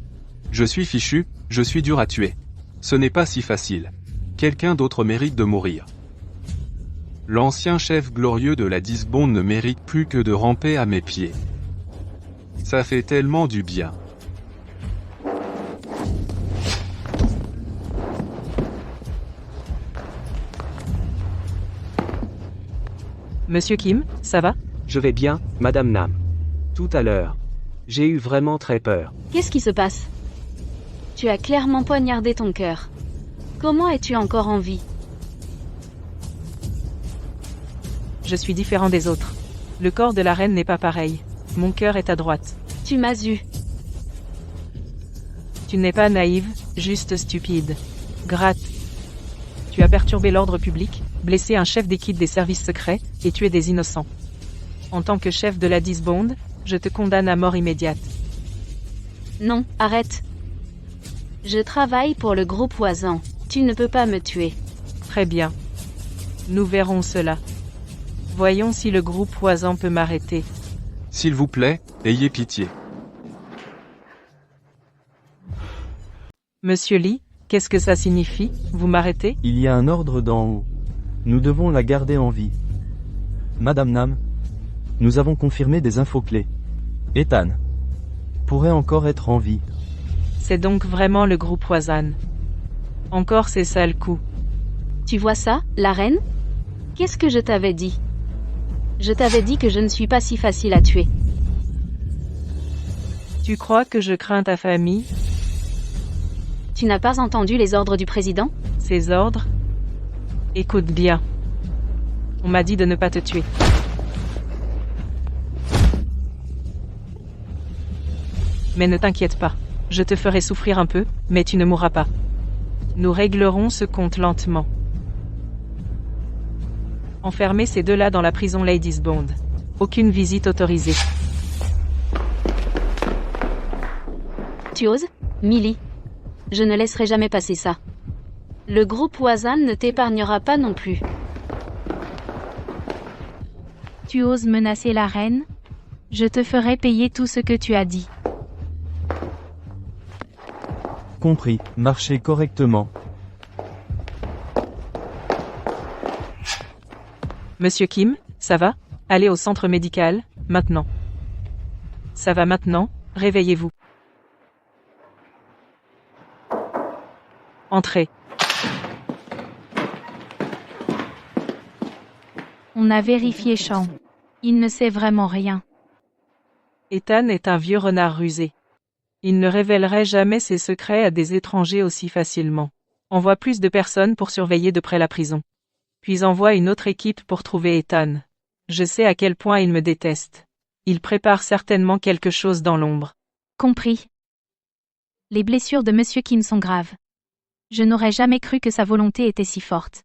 Je suis fichu, je suis dur à tuer. Ce n'est pas si facile. Quelqu'un d'autre mérite de mourir. L'ancien chef glorieux de l'Addis Bond ne mérite plus que de ramper à mes pieds. Ça fait tellement du bien. Monsieur Kim, ça va? Je vais bien, Madame Nam. Tout à l'heure. J'ai eu vraiment très peur. Qu'est-ce qui se passe? Tu as clairement poignardé ton cœur. Comment es-tu encore en vie? Je suis différent des autres. Le corps de la reine n'est pas pareil. Mon cœur est à droite. Tu m'as eu. Tu n'es pas naïve, juste stupide. Gratte. Tu as perturbé l'ordre public, blessé un chef d'équipe des services secrets, et tué des innocents. En tant que chef de l'Addis Bond, je te condamne à mort immédiate. Non, arrête. Je travaille pour le groupe Wazan. Tu ne peux pas me tuer. Très bien. Nous verrons cela. Voyons si le groupe Wazan peut m'arrêter. S'il vous plaît, ayez pitié. Monsieur Lee, qu'est-ce que ça signifie? Vous m'arrêtez? Il y a un ordre d'en haut. Nous devons la garder en vie. Madame Nam, nous avons confirmé des infos clés. Ethan pourrait encore être en vie. C'est donc vraiment le groupe Wazan. Encore ces sales coups. Tu vois ça, la reine? Qu'est-ce que je t'avais dit? Je t'avais dit que je ne suis pas si facile à tuer. Tu crois que je crains ta famille? Tu n'as pas entendu les ordres du président? Ses ordres? Écoute bien. On m'a dit de ne pas te tuer. Mais ne t'inquiète pas. Je te ferai souffrir un peu, mais tu ne mourras pas. Nous réglerons ce compte lentement. Enfermez ces deux-là dans la prison Ladies Bond. Aucune visite autorisée. Tu oses, Millie? Je ne laisserai jamais passer ça. Le groupe Wazan ne t'épargnera pas non plus. Tu oses menacer la reine? Je te ferai payer tout ce que tu as dit. Compris, marchez correctement. Monsieur Kim, ça va? Allez au centre médical, maintenant. Ça va maintenant, réveillez-vous. On a vérifié Champ. Il ne sait vraiment rien. Ethan est un vieux renard rusé. Il ne révélerait jamais ses secrets à des étrangers aussi facilement. Envoie plus de personnes pour surveiller de près la prison. Puis envoie une autre équipe pour trouver Ethan. Je sais à quel point il me déteste. Il prépare certainement quelque chose dans l'ombre. Compris. Les blessures de Monsieur Kim sont graves. Je n'aurais jamais cru que sa volonté était si forte.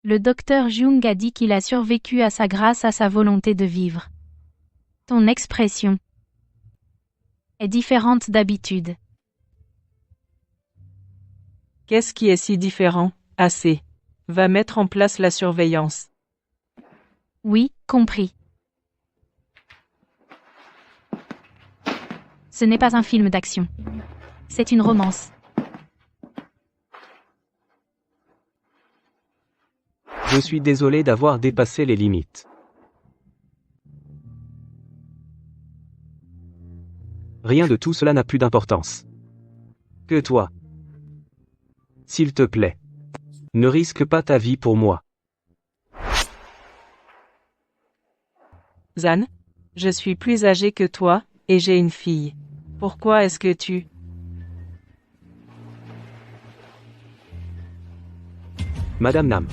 Le docteur Jung a dit qu'il a survécu à ça grâce à sa volonté de vivre. Ton expression est différente d'habitude. Qu'est-ce qui est si différent? Assez. Va mettre en place la surveillance. Oui, compris. Ce n'est pas un film d'action. C'est une romance. Je suis désolé d'avoir dépassé les limites. Rien de tout cela n'a plus d'importance. Que toi. S'il te plaît. Ne risque pas ta vie pour moi. Zan, je suis plus âgé que toi, et j'ai une fille. Pourquoi est-ce que tu... Madame Nam.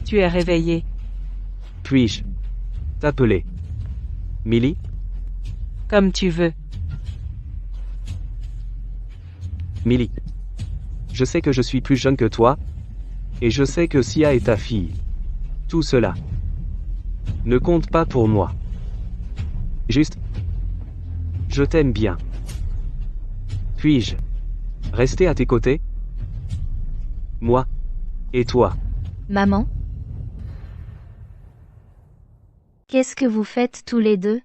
Tu es réveillée. Puis-je t'appeler Millie? Comme tu veux. Millie. Je sais que je suis plus jeune que toi, et je sais que Sia est ta fille. Tout cela ne compte pas pour moi. Juste, je t'aime bien. Puis-je rester à tes côtés? Moi et toi. Maman? Qu'est-ce que vous faites tous les deux?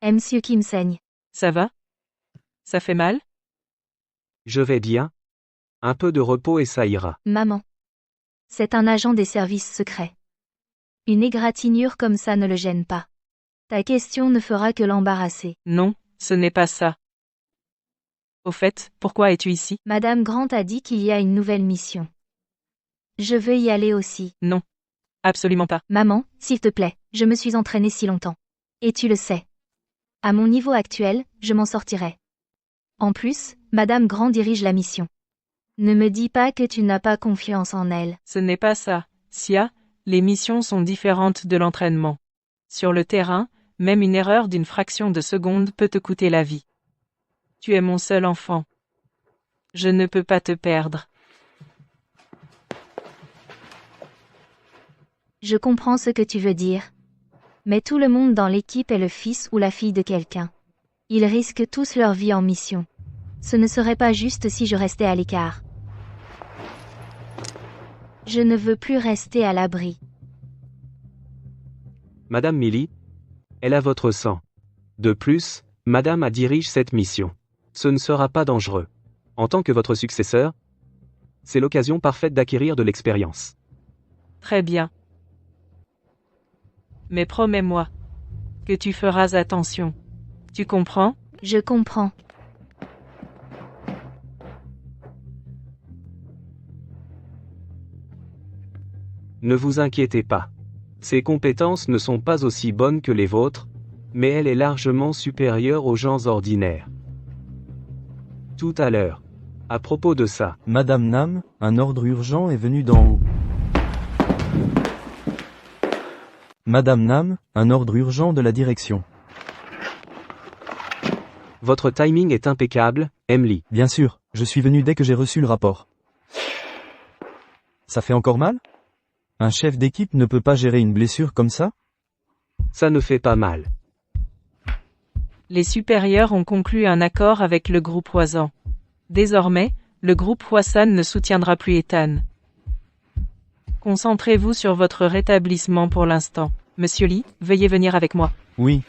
Monsieur Kim saigne. Ça va? Ça fait mal? Je vais bien. Un peu de repos et ça ira. Maman. C'est un agent des services secrets. Une égratignure comme ça ne le gêne pas. Ta question ne fera que l'embarrasser. Non, ce n'est pas ça. Au fait, pourquoi es-tu ici? Madame Grant a dit qu'il y a une nouvelle mission. Je veux y aller aussi. Non. Absolument pas. Maman, s'il te plaît, je me suis entraînée si longtemps. Et tu le sais. À mon niveau actuel, je m'en sortirai. En plus, Madame Grant dirige la mission. Ne me dis pas que tu n'as pas confiance en elle. Ce n'est pas ça, Sia, les missions sont différentes de l'entraînement. Sur le terrain, même une erreur d'une fraction de seconde peut te coûter la vie. Tu es mon seul enfant. Je ne peux pas te perdre. Je comprends ce que tu veux dire. Mais tout le monde dans l'équipe est le fils ou la fille de quelqu'un. Ils risquent tous leur vie en mission. Ce ne serait pas juste si je restais à l'écart. Je ne veux plus rester à l'abri. Madame Millie, elle a votre sang. De plus, Madame a dirige cette mission. Ce ne sera pas dangereux. En tant que votre successeur, c'est l'occasion parfaite d'acquérir de l'expérience. Très bien. Mais promets-moi que tu feras attention. Tu comprends? Je comprends. Ne vous inquiétez pas. Ses compétences ne sont pas aussi bonnes que les vôtres, mais elle est largement supérieure aux gens ordinaires. Tout à l'heure. À propos de ça. Madame Nam, un ordre urgent est venu d'en haut. Madame Nam, un ordre urgent de la direction. Votre timing est impeccable, Emily. Bien sûr, je suis venu dès que j'ai reçu le rapport. Ça fait encore mal? Un chef d'équipe ne peut pas gérer une blessure comme ça? Ça ne fait pas mal. Les supérieurs ont conclu un accord avec le groupe Hwasan. Désormais, le groupe Hwasan ne soutiendra plus Ethan. Concentrez-vous sur votre rétablissement pour l'instant. Monsieur Lee, veuillez venir avec moi. Oui.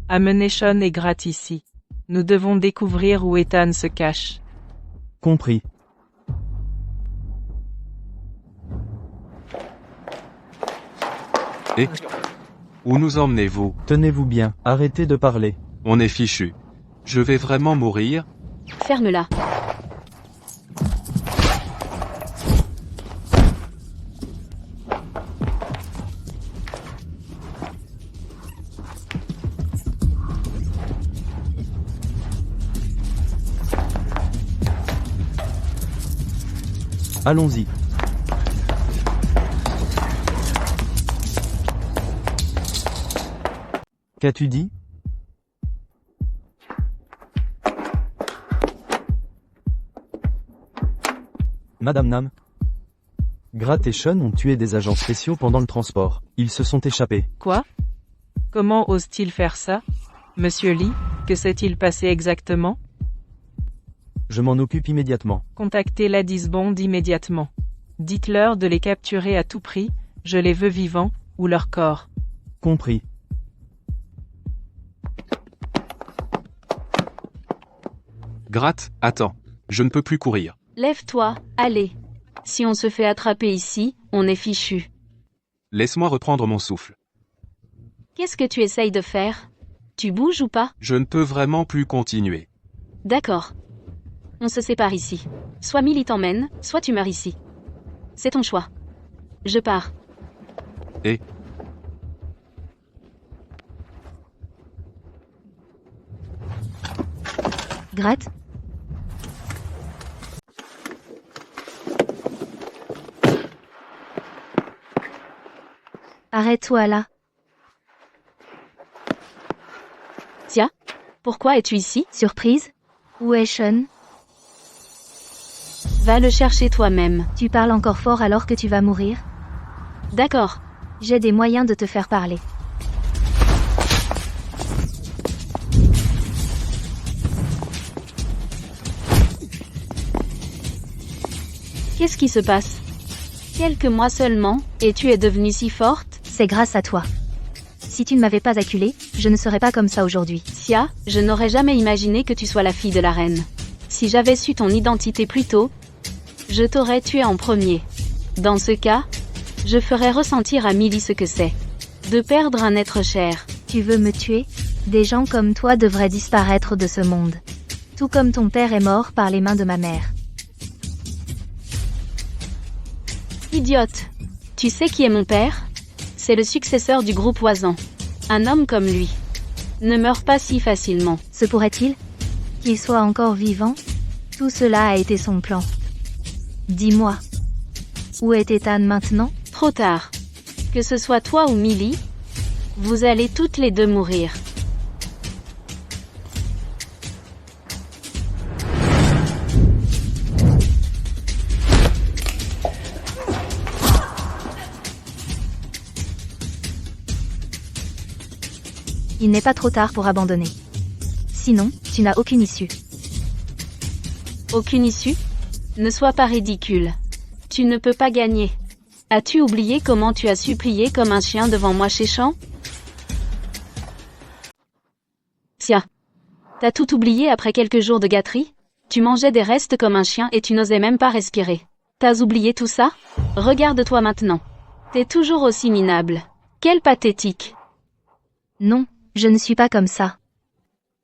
Amenez Sean et Grat ici. Nous devons découvrir où Ethan se cache. Compris. Et où nous emmenez-vous? Tenez-vous bien, arrêtez de parler. On est fichu. Je vais vraiment mourir? Ferme-la. Allons-y. Qu'as-tu dit? Madame Nam. Grat et Sean ont tué des agents spéciaux pendant le transport. Ils se sont échappés. Quoi? Comment ose-t-il faire ça? Monsieur Lee, que s'est-il passé exactement? Je m'en occupe immédiatement. Contactez l'Addis Bond immédiatement. Dites-leur de les capturer à tout prix, je les veux vivants, ou leur corps. Compris. Grat, attends. Je ne peux plus courir. Lève-toi, allez. Si on se fait attraper ici, on est fichu. Laisse-moi reprendre mon souffle. Qu'est-ce que tu essayes de faire? Tu bouges ou pas? Je ne peux vraiment plus continuer. D'accord. On se sépare ici. Soit Millie t'emmène, soit tu meurs ici. C'est ton choix. Je pars. Et Grat? Arrête-toi là. Tia, pourquoi es-tu ici? Surprise? Où est Sean? Va le chercher toi-même. Tu parles encore fort alors que tu vas mourir? D'accord. J'ai des moyens de te faire parler. Qu'est-ce qui se passe? Quelques mois seulement, et tu es devenue si forte? C'est grâce à toi. Si tu ne m'avais pas acculée, je ne serais pas comme ça aujourd'hui. Tia, je n'aurais jamais imaginé que tu sois la fille de la reine. Si j'avais su ton identité plus tôt, je t'aurais tué en premier. Dans ce cas, je ferais ressentir à Millie ce que c'est de perdre un être cher. Tu veux me tuer? Des gens comme toi devraient disparaître de ce monde. Tout comme ton père est mort par les mains de ma mère. Idiote. Tu sais qui est mon père? C'est le successeur du groupe Oisan. Un homme comme lui ne meurt pas si facilement. Se pourrait-il qu'il soit encore vivant? Tout cela a été son plan. Dis-moi, où est Ethan maintenant? Trop tard. Que ce soit toi ou Millie, vous allez toutes les deux mourir. Il n'est pas trop tard pour abandonner. Sinon, tu n'as aucune issue. Aucune issue? Ne sois pas ridicule. Tu ne peux pas gagner. As-tu oublié comment tu as supplié comme un chien devant moi chez Champ? Tia. T'as tout oublié après quelques jours de gâterie? Tu mangeais des restes comme un chien et tu n'osais même pas respirer. T'as oublié tout ça? Regarde-toi maintenant. T'es toujours aussi minable. Quel pathétique. Non, je ne suis pas comme ça.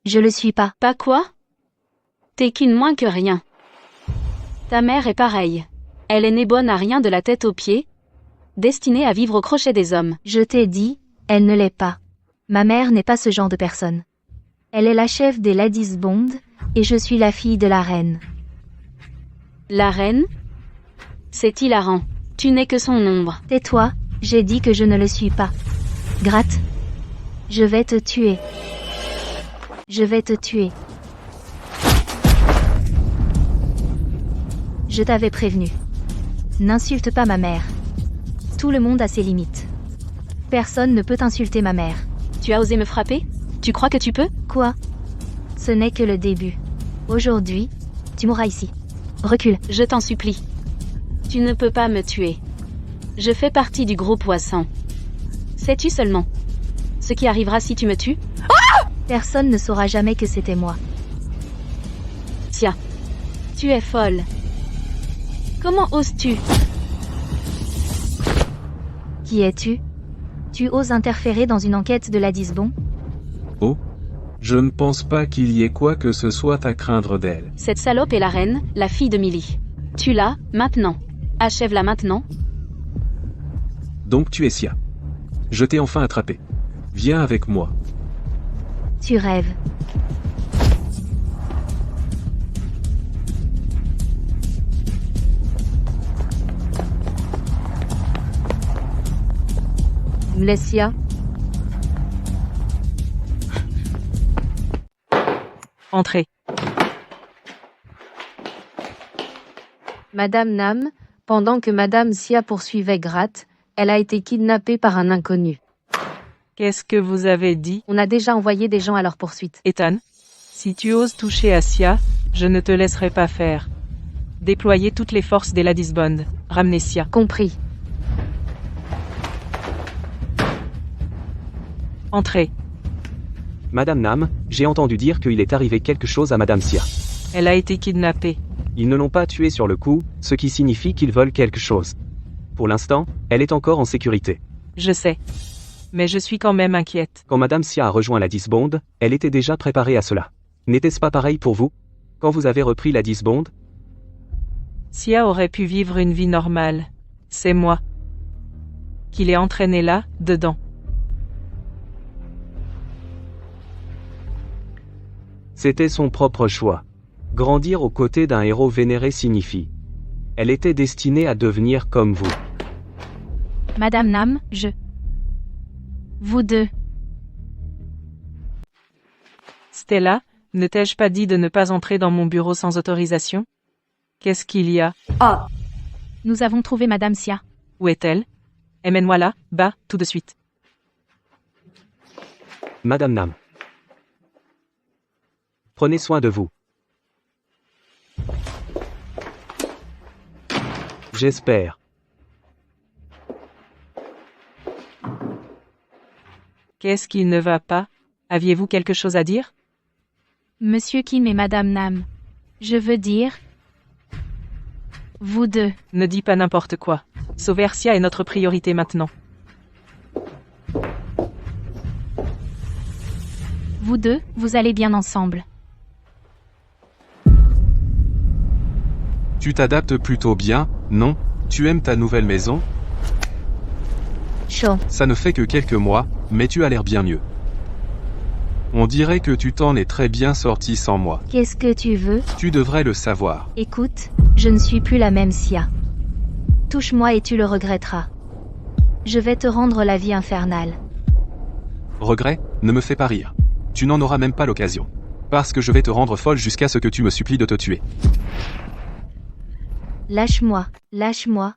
Je le suis pas. Pas quoi? T'es qu'une moins que rien. Ta mère est pareille. Elle est née bonne à rien de la tête aux pieds, destinée à vivre au crochet des hommes. Je t'ai dit, elle ne l'est pas. Ma mère n'est pas ce genre de personne. Elle est la chef des Ladies Bond, et je suis la fille de la reine. La reine? C'est hilarant. Tu n'es que son ombre. Tais-toi, j'ai dit que je ne le suis pas. Grat. Je vais te tuer. Je vais te tuer. Je t'avais prévenu. N'insulte pas ma mère. Tout le monde a ses limites. Personne ne peut insulter ma mère. Tu as osé me frapper? Tu crois que tu peux? Quoi? Ce n'est que le début. Aujourd'hui, tu mourras ici. Recule. Je t'en supplie. Tu ne peux pas me tuer. Je fais partie du groupe Oisan. Sais-tu seulement ce qui arrivera si tu me tues? Ah! Personne ne saura jamais que c'était moi. Sia. Tu es folle. Comment oses-tu? Qui es-tu? Tu oses interférer dans une enquête de la Disbon? Oh. Je ne pense pas qu'il y ait quoi que ce soit à craindre d'elle. Cette salope est la reine, la fille de Millie. Tue-la, maintenant. Achève-la maintenant. Donc tu es Sia. Je t'ai enfin attrapé. Viens avec moi. Tu rêves. Mlessia. Entrez. Madame Nam, pendant que Madame Sia poursuivait Gratt, elle a été kidnappée par un inconnu. Qu'est-ce que vous avez dit? On a déjà envoyé des gens à leur poursuite. Ethan, si tu oses toucher à Sia, je ne te laisserai pas faire. Déployez toutes les forces des Ladysbond. Ramenez Sia. Compris. Entrez. Madame Nam, j'ai entendu dire qu'il est arrivé quelque chose à Madame Sia. Elle a été kidnappée. Ils ne l'ont pas tuée sur le coup, ce qui signifie qu'ils veulent quelque chose. Pour l'instant, elle est encore en sécurité. Je sais. Mais je suis quand même inquiète. Quand Madame Sia a rejoint la Disbond, elle était déjà préparée à cela. N'était-ce pas pareil pour vous? Quand vous avez repris la Disbond? Sia aurait pu vivre une vie normale. C'est moi qui l'ai entraînée là, dedans. C'était son propre choix. Grandir aux côtés d'un héros vénéré signifie. Elle était destinée à devenir comme vous. Madame Nam, Vous deux. Stella, ne t'ai-je pas dit de ne pas entrer dans mon bureau sans autorisation? Qu'est-ce qu'il y a? Nous avons trouvé Madame Sia. Où est-elle? Emmène-moi là, bas, tout de suite. Madame Nam. Prenez soin de vous. J'espère. Qu'est-ce qui ne va pas? Aviez-vous quelque chose à dire? Monsieur Kim et Madame Nam. Je veux dire... Vous deux. Ne dis pas n'importe quoi. Sauver Sia est notre priorité maintenant. Vous deux, vous allez bien ensemble. Tu t'adaptes plutôt bien, non? Tu aimes ta nouvelle maison? Chaud. Ça ne fait que quelques mois, mais tu as l'air bien mieux. On dirait que tu t'en es très bien sorti sans moi. Qu'est-ce que tu veux? Tu devrais le savoir. Écoute, je ne suis plus la même Sia. Touche-moi et tu le regretteras. Je vais te rendre la vie infernale. Regret, ne me fais pas rire. Tu n'en auras même pas l'occasion. Parce que je vais te rendre folle jusqu'à ce que tu me supplies de te tuer. Lâche-moi, lâche-moi.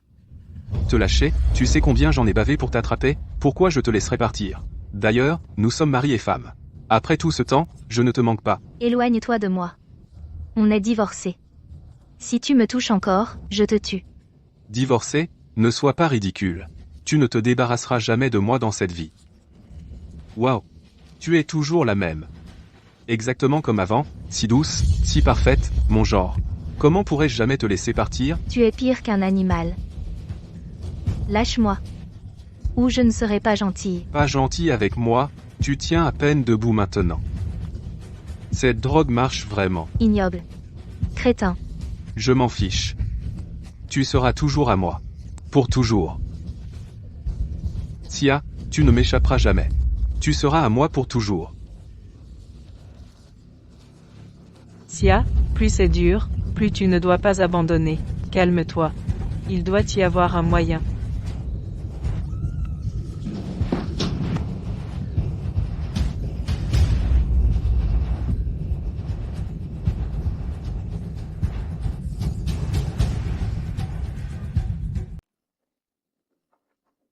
Te lâcher, tu sais combien j'en ai bavé pour t'attraper? Pourquoi je te laisserai partir? D'ailleurs, nous sommes mari et femme. Après tout ce temps, je ne te manque pas. Éloigne-toi de moi. On est divorcés. Si tu me touches encore, je te tue. Divorcé, ne sois pas ridicule. Tu ne te débarrasseras jamais de moi dans cette vie. Waouh! Tu es toujours la même. Exactement comme avant, si douce, si parfaite, mon genre. Comment pourrais-je jamais te laisser partir? Tu es pire qu'un animal. Lâche-moi. Ou je ne serai pas gentille. Pas gentil avec moi, tu tiens à peine debout maintenant. Cette drogue marche vraiment. Ignoble. Crétin. Je m'en fiche. Tu seras toujours à moi. Pour toujours. Sia, tu ne m'échapperas jamais. Tu seras à moi pour toujours. Sia, plus c'est dur, plus tu ne dois pas abandonner. Calme-toi. Il doit y avoir un moyen.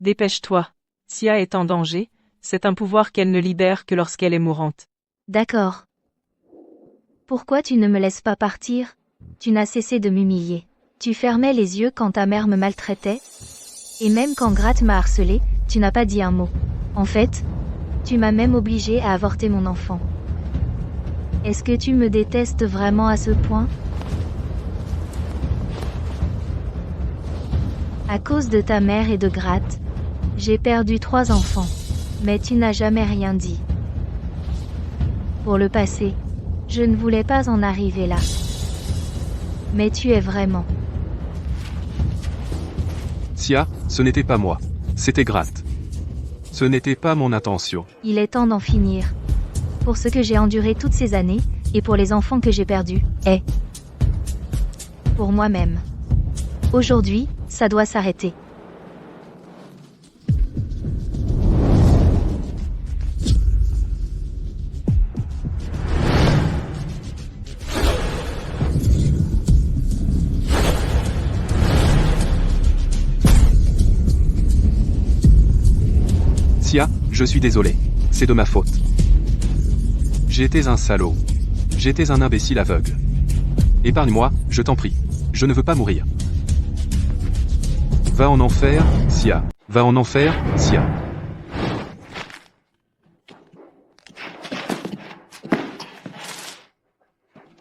Dépêche-toi. Sia est en danger, c'est un pouvoir qu'elle ne libère que lorsqu'elle est mourante. D'accord. Pourquoi tu ne me laisses pas partir? Tu n'as cessé de m'humilier. Tu fermais les yeux quand ta mère me maltraitait? Et même quand Gratt m'a harcelé, tu n'as pas dit un mot. En fait, tu m'as même obligé à avorter mon enfant. Est-ce que tu me détestes vraiment à ce point? À cause de ta mère et de Gratte, j'ai perdu 3 enfants. Mais tu n'as jamais rien dit. Pour le passé, je ne voulais pas en arriver là. Mais tu es vraiment. Sia, ce n'était pas moi. C'était Gratte. Ce n'était pas mon intention. Il est temps d'en finir. Pour ce que j'ai enduré toutes ces années, et pour les enfants que j'ai perdus, et pour moi-même. Aujourd'hui, ça doit s'arrêter. Sia, je suis désolé. C'est de ma faute. J'étais un salaud. J'étais un imbécile aveugle. Épargne-moi, je t'en prie. Je ne veux pas mourir. Va en enfer, Sia. Va en enfer, Sia.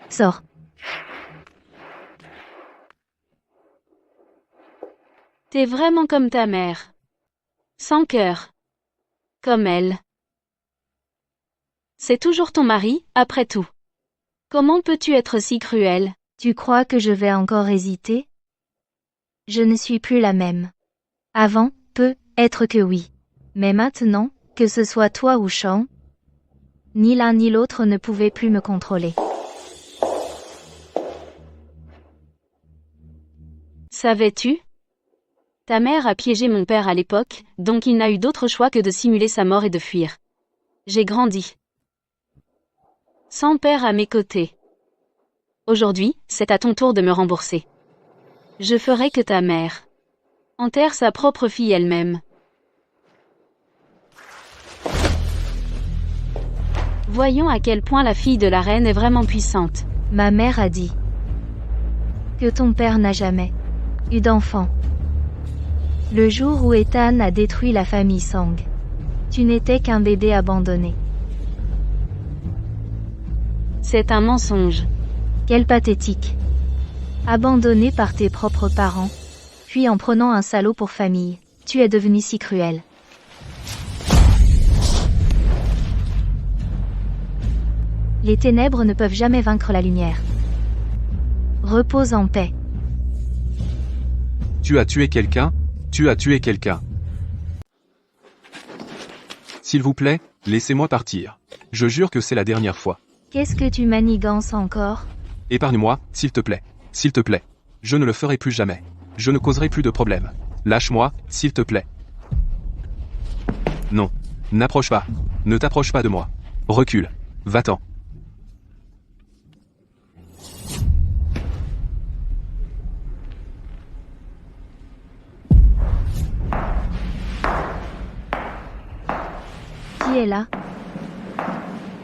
Sors. T'es vraiment comme ta mère. Sans cœur. Comme elle. C'est toujours ton mari, après tout. Comment peux-tu être si cruel? Tu crois que je vais encore hésiter? Je ne suis plus la même. Avant, peut-être que oui. Mais maintenant, que ce soit toi ou Sean, ni l'un ni l'autre ne pouvait plus me contrôler. Savais-tu? Ta mère a piégé mon père à l'époque, donc il n'a eu d'autre choix que de simuler sa mort et de fuir. J'ai grandi. Sans père à mes côtés. Aujourd'hui, c'est à ton tour de me rembourser. Je ferai que ta mère enterre sa propre fille elle-même. Voyons à quel point la fille de la reine est vraiment puissante. Ma mère a dit que ton père n'a jamais eu d'enfant. Le jour où Ethan a détruit la famille Sang, tu n'étais qu'un bébé abandonné. C'est un mensonge. Quel pathétique. Abandonné par tes propres parents, puis en prenant un salaud pour famille, tu es devenu si cruel. Les ténèbres ne peuvent jamais vaincre la lumière. Repose en paix. Tu as tué quelqu'un? Tu as tué quelqu'un. S'il vous plaît, laissez-moi partir. Je jure que c'est la dernière fois. Qu'est-ce que tu manigances encore? Épargne-moi, s'il te plaît. S'il te plaît. Je ne le ferai plus jamais. Je ne causerai plus de problèmes. Lâche-moi, s'il te plaît. Non. N'approche pas. Ne t'approche pas de moi. Recule. Va-t'en. Qui est là?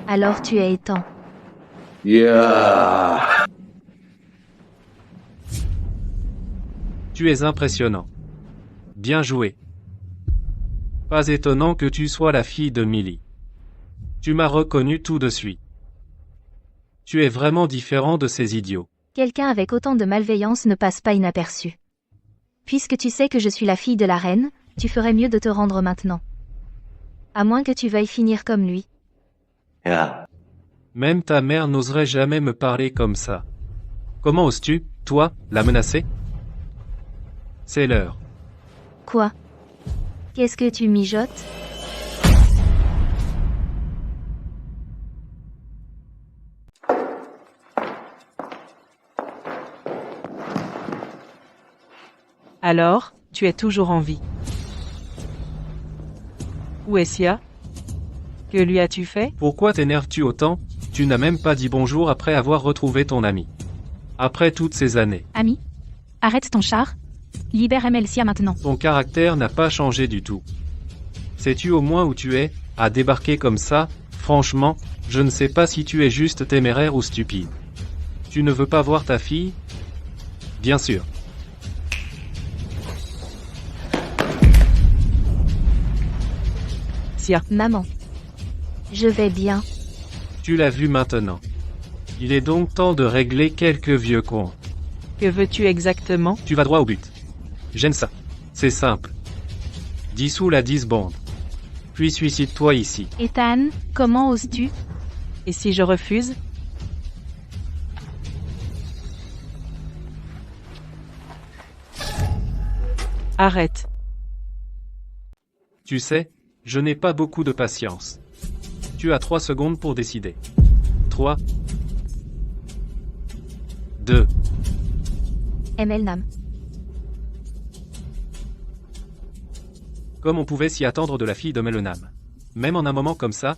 Alors tu es Ethan. Yeah. Tu es impressionnant. Bien joué. Pas étonnant que tu sois la fille de Millie. Tu m'as reconnu tout de suite. Tu es vraiment différent de ces idiots. Quelqu'un avec autant de malveillance ne passe pas inaperçu. Puisque tu sais que je suis la fille de la reine, tu ferais mieux de te rendre maintenant. À moins que tu veuilles finir comme lui. Yeah. Même ta mère n'oserait jamais me parler comme ça. Comment oses-tu, toi, la menacer? C'est l'heure. Quoi? Qu'est-ce que tu mijotes? Alors, tu es toujours en vie. Où est Sia? Que lui as-tu fait? Pourquoi t'énerves-tu autant? Tu n'as même pas dit bonjour après avoir retrouvé ton ami. Après toutes ces années. Ami? Arrête ton char. Libère Sia maintenant. Ton caractère n'a pas changé du tout. Sais-tu au moins où tu es, à débarquer comme ça? Franchement, je ne sais pas si tu es juste téméraire ou stupide. Tu ne veux pas voir ta fille? Bien sûr. Sia. Maman. Je vais bien. Tu l'as vu maintenant. Il est donc temps de régler quelques vieux comptes. Que veux-tu exactement? Tu vas droit au but. J'aime ça. C'est simple. Dissous la 10 Bond. Puis suicide-toi ici. Ethan, comment oses-tu? Et si je refuse? Arrête. Tu sais, je n'ai pas beaucoup de patience. Tu as 3 secondes pour décider. 3, 2, ML Nam. Comme on pouvait s'y attendre de la fille de Melenam. Même en un moment comme ça,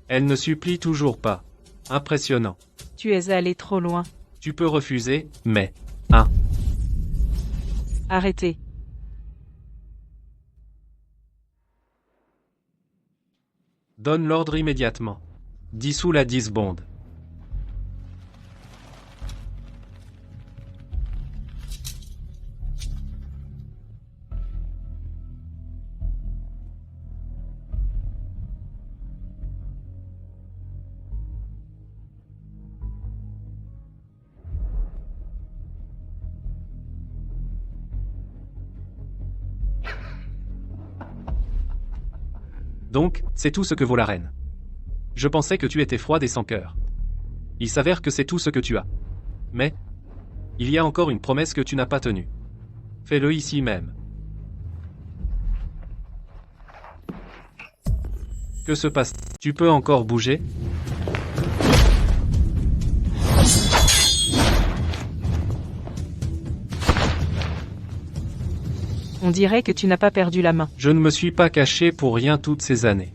elle ne supplie toujours pas. Impressionnant. Tu es allé trop loin. Tu peux refuser, mais... 1. Arrêtez. Donne l'ordre immédiatement. Dissous la 10 Bond. Donc, c'est tout ce que vaut la reine. Je pensais que tu étais froide et sans cœur. Il s'avère que c'est tout ce que tu as. Mais, il y a encore une promesse que tu n'as pas tenue. Fais-le ici même. Que se passe? Tu peux encore bouger? On dirait que tu n'as pas perdu la main. Je ne me suis pas caché pour rien toutes ces années.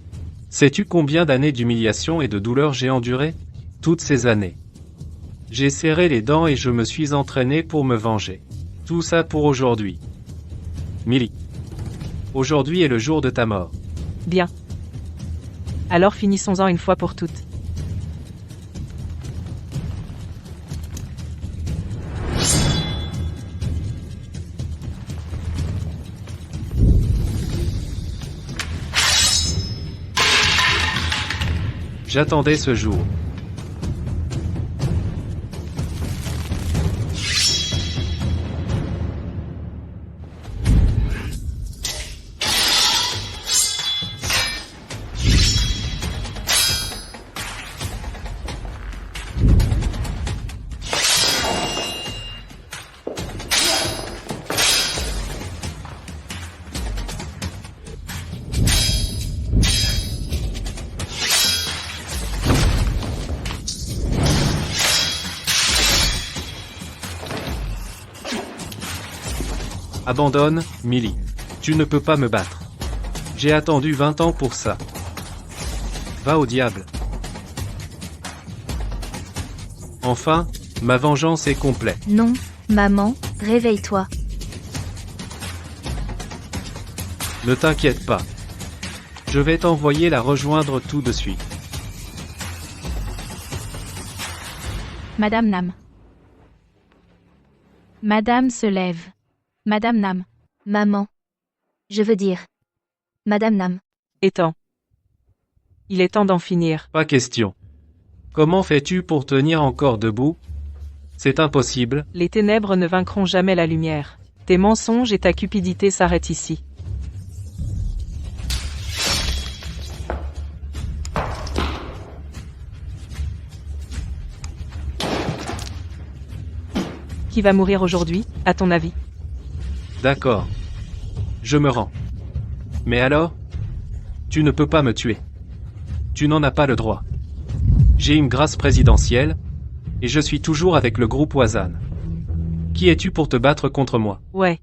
Sais-tu combien d'années d'humiliation et de douleur j'ai enduré? Toutes ces années. J'ai serré les dents et je me suis entraîné pour me venger. Tout ça pour aujourd'hui. Millie. Aujourd'hui est le jour de ta mort. Bien. Alors finissons-en une fois pour toutes. J'attendais ce jour. Abandonne, Millie. Tu ne peux pas me battre. J'ai attendu 20 ans pour ça. Va au diable. Enfin, ma vengeance est complète. Non, maman, réveille-toi. Ne t'inquiète pas. Je vais t'envoyer la rejoindre tout de suite. Madame Nam. Madame se lève. Madame Nam. Maman. Je veux dire. Madame Nam. Ethan. Il est temps d'en finir. Pas question. Comment fais-tu pour tenir encore debout? C'est impossible. Les ténèbres ne vaincront jamais la lumière. Tes mensonges et ta cupidité s'arrêtent ici. Qui va mourir aujourd'hui, à ton avis? D'accord. Je me rends. Mais alors? Tu ne peux pas me tuer. Tu n'en as pas le droit. J'ai une grâce présidentielle, et je suis toujours avec le groupe Wazan. Qui es-tu pour te battre contre moi? Ouais.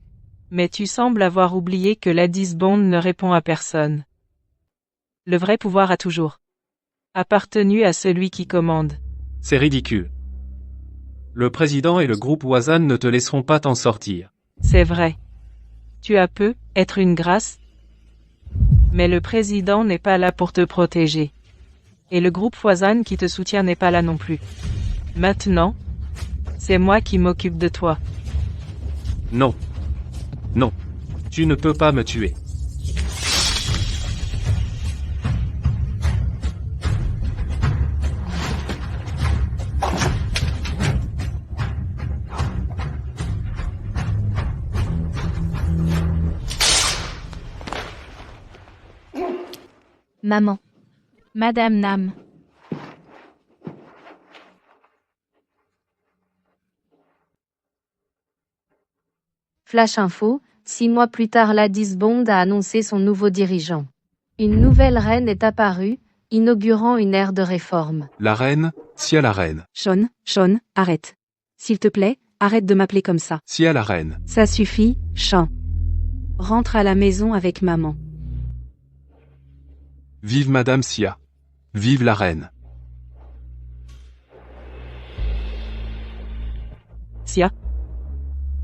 Mais tu sembles avoir oublié que l'Addis Bond ne répond à personne. Le vrai pouvoir a toujours appartenu à celui qui commande. C'est ridicule. Le président et le groupe Wazan ne te laisseront pas t'en sortir. C'est vrai. Tu as peu, être une grâce. Mais le président n'est pas là pour te protéger. Et le groupe Wazan qui te soutient n'est pas là non plus. Maintenant, c'est moi qui m'occupe de toi. Non. Non. Tu ne peux pas me tuer. Maman. Madame Nam. Flash info, 6 mois plus tard l'Addis Bond a annoncé son nouveau dirigeant. Une nouvelle reine est apparue, inaugurant une ère de réforme. La reine, Sia la reine. Sean, arrête. S'il te plaît, arrête de m'appeler comme ça. Sia la reine. Ça suffit, Sean. Rentre à la maison avec maman. Vive Madame Sia. Vive la reine. Sia.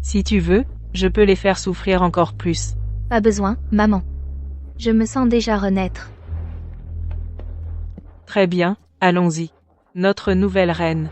Si tu veux, je peux les faire souffrir encore plus. Pas besoin, maman. Je me sens déjà renaître. Très bien, allons-y. Notre nouvelle reine.